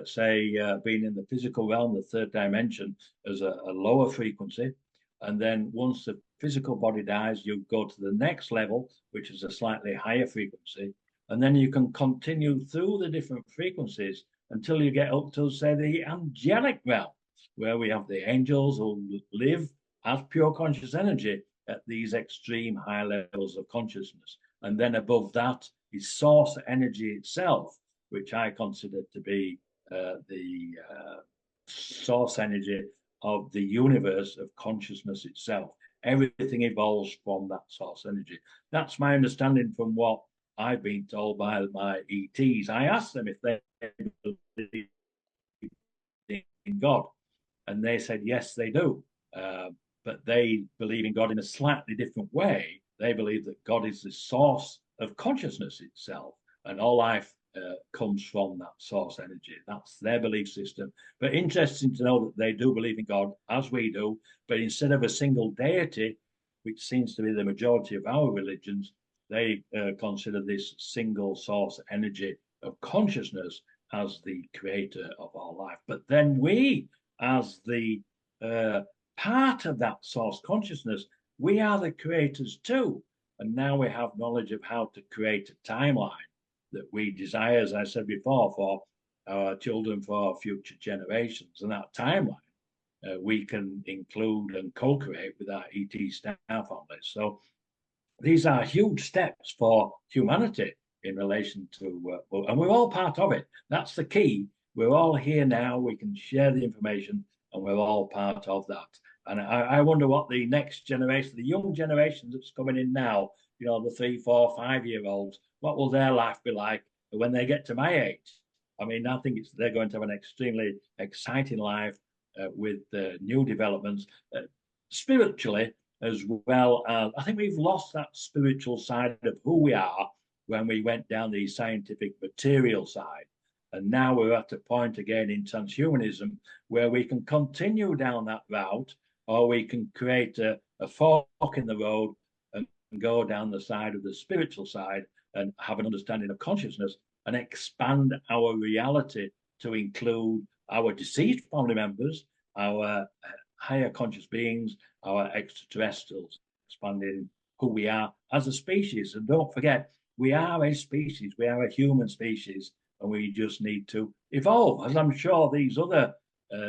say, being in the physical realm, the third dimension, as a lower frequency, and then once the physical body dies, you go to the next level, which is a slightly higher frequency. And then you can continue through the different frequencies until you get up to, say, the angelic realm, where we have the angels who live as pure conscious energy at these extreme high levels of consciousness. And then above that is source energy itself, which I consider to be the source energy of the universe of consciousness itself. Everything evolves from that source energy. That's my understanding from what I've been told by my ETs. I asked them if they believe in God, and they said yes, they do. But they believe in God in a slightly different way. They believe that God is the source of consciousness itself, and all life comes from that source energy. That's their belief system. But interesting to know that they do believe in God as we do, but instead of a single deity, which seems to be the majority of our religions, they consider this single source energy of consciousness as the creator of our life. But then we, as the uh, part of that source consciousness, we are the creators too. And now we have knowledge of how to create a timeline that we desire, as I said before, for our children, for our future generations. And that timeline we can include and co-create with our ET staff on this. So these are huge steps for humanity in relation to, and we're all part of it. That's the key. We're all here now. We can share the information, and we're all part of that. And I wonder what the next generation, the young generation that's coming in now, you know, the 3, 4, 5 year olds, what will their life be like when they get to my age? I mean, I think they're going to have an extremely exciting life with new developments spiritually, as well as I think we've lost that spiritual side of who we are when we went down the scientific material side. And now we're at a point again in transhumanism where we can continue down that route, or we can create a fork in the road and go down the side of the spiritual side and have an understanding of consciousness and expand our reality to include our deceased family members, our higher conscious beings, our extraterrestrials, expanding who we are as a species. And don't forget, we are a species, we are a human species, and we just need to evolve. As I'm sure these other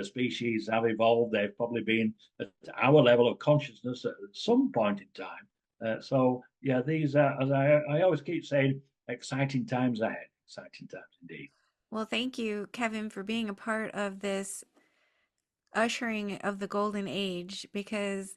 species have evolved, they've probably been at our level of consciousness at some point in time. So, yeah, these are, as I always keep saying, exciting times ahead. Exciting times indeed. Well, thank you, Kevin, for being a part of this ushering of the golden age because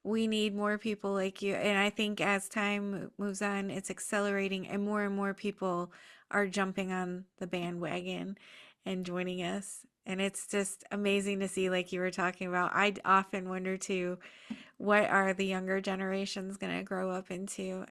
we need more people like you. And I think as time moves on, it's accelerating, and more people are jumping on the bandwagon and joining us. And it's just amazing to see, like you were talking about. I often wonder too, what are the younger generations going to grow up into?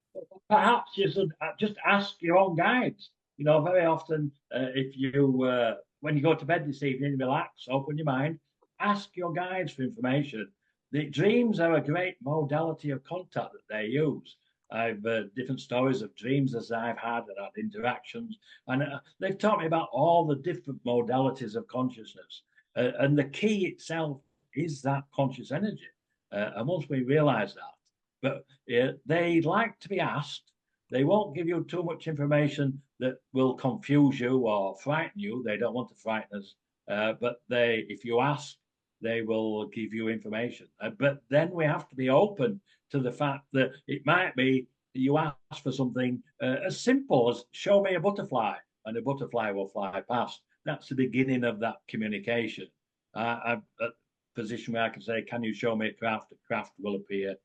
Perhaps you should just ask your own guides. You know, very often, if you when you go to bed this evening, relax, open your mind, ask your guides for information. The dreams are a great modality of contact that they use. I've different stories of dreams as I've had and had interactions, and they've taught me about all the different modalities of consciousness. And the key itself is that conscious energy. And once we realize that, but they like to be asked. They won't give you too much information that will confuse you or frighten you. They don't want to frighten us. But if you ask, they will give you information. But then we have to be open to the fact that it might be you ask for something as simple as show me a butterfly, and a butterfly will fly past. That's the beginning of that communication. I'm at a position where I can say, can you show me a craft? A craft will appear.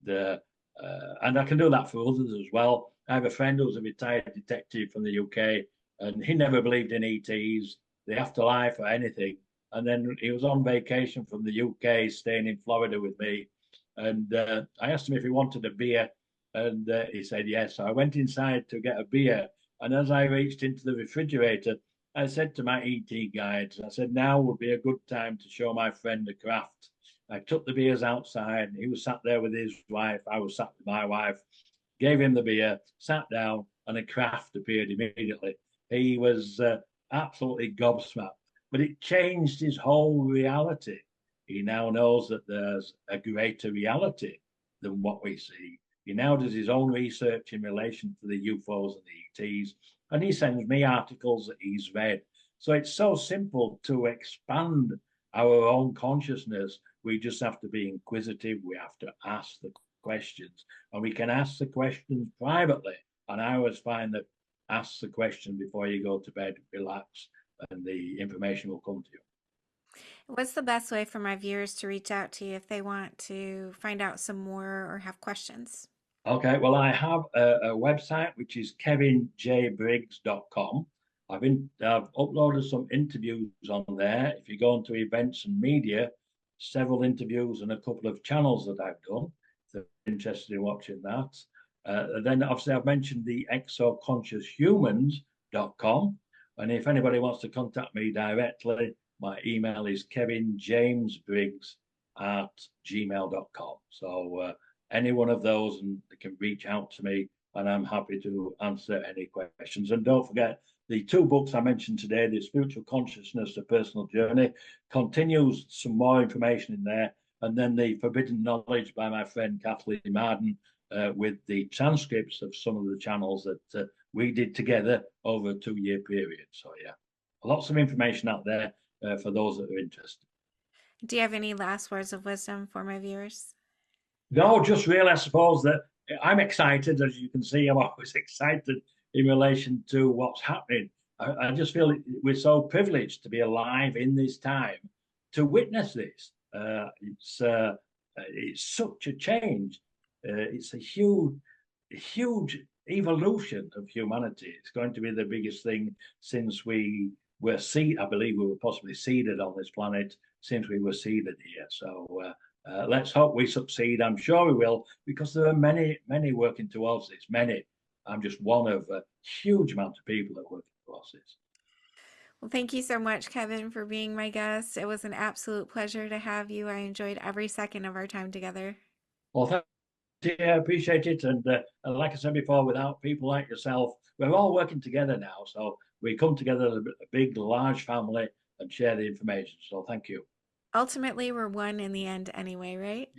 The and I can do that for others as well. I have a friend who's a retired detective from the UK, and he never believed in ETs, the afterlife, or anything. And then he was on vacation from the UK, staying in Florida with me. And I asked him if he wanted a beer, and he said yes. So I went inside to get a beer, and as I reached into the refrigerator, I said to my ET guides, I said, now would be a good time to show my friend the craft. I took the beers outside. He was sat there with his wife. I was sat with my wife. Gave him the beer, sat down, and a craft appeared immediately. He was absolutely gobsmacked, but it changed his whole reality. He now knows that there's a greater reality than what we see. He now does his own research in relation to the UFOs and the ETs, and he sends me articles that he's read. So it's so simple to expand our own consciousness. We just have to be inquisitive. We have to ask the questions, and we can ask the questions privately. And I always find that ask the question before you go to bed, relax, and the information will come to you. What's the best way for my viewers to reach out to you if they want to find out some more or have questions? Okay, well, I have a website which is kevinjbriggs.com. I've uploaded some interviews on there. If you go into events and media, several interviews and a couple of channels that I've done. If they're interested in watching that. Then obviously I've mentioned the Exo-conscious And if anybody wants to contact me directly, my email is kevinjamesbriggs@gmail.com. So any one of those, and they can reach out to me, and I'm happy to answer any questions. And don't forget, the two books I mentioned today, The Spiritual Consciousness, A Personal Journey, continues some more information in there. And then The Forbidden Knowledge by my friend Kathleen Marden, with the transcripts of some of the channels that we did together over a 2-year period. So, yeah, lots of information out there for those that are interested. Do you have any last words of wisdom for my viewers? No, just really, I suppose that I'm excited. As you can see, I'm always excited in relation to what's happening. I just feel we're so privileged to be alive in this time to witness this. It's such a change. It's a huge evolution of humanity. It's going to be the biggest thing since we were I believe we were possibly seeded on this planet since we were seeded here. So let's hope we succeed. I'm sure we will, because there are many working towards this. Many. I'm just one of a huge amount of people that are working towards this. Well, thank you so much, Kevin, for being my guest. It was an absolute pleasure to have you. I enjoyed every second of our time together. Well, thank you. I appreciate it. And like I said before, without people like yourself, we're all working together now. So we come together as a big, large family and share the information. So thank you. Ultimately, we're one in the end anyway, right?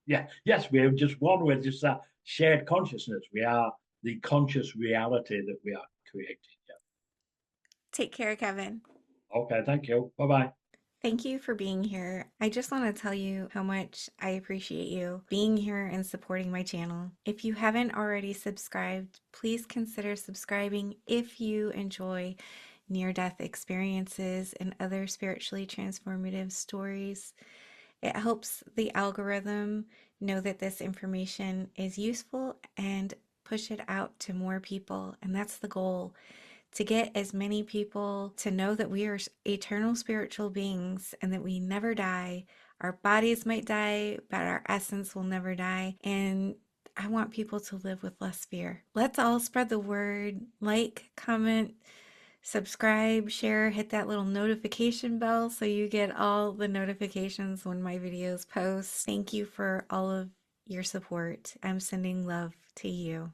Yeah, yes, we're just one with just that shared consciousness. We are the conscious reality that we are creating. Yeah. Take care, Kevin. Okay, thank you. Bye bye. Thank you for being here. I just want to tell you how much I appreciate you being here and supporting my channel. If you haven't already subscribed, please consider subscribing if you enjoy near-death experiences and other spiritually transformative stories. It helps the algorithm know that this information is useful and push it out to more people. And that's the goal, to get as many people to know that we are eternal spiritual beings and that we never die. Our bodies might die, but our essence will never die. And I want people to live with less fear. Let's all spread the word. Like, comment, subscribe, share, hit that little notification bell so you get all the notifications when my videos post. Thank you for all of your support. I'm sending love to you.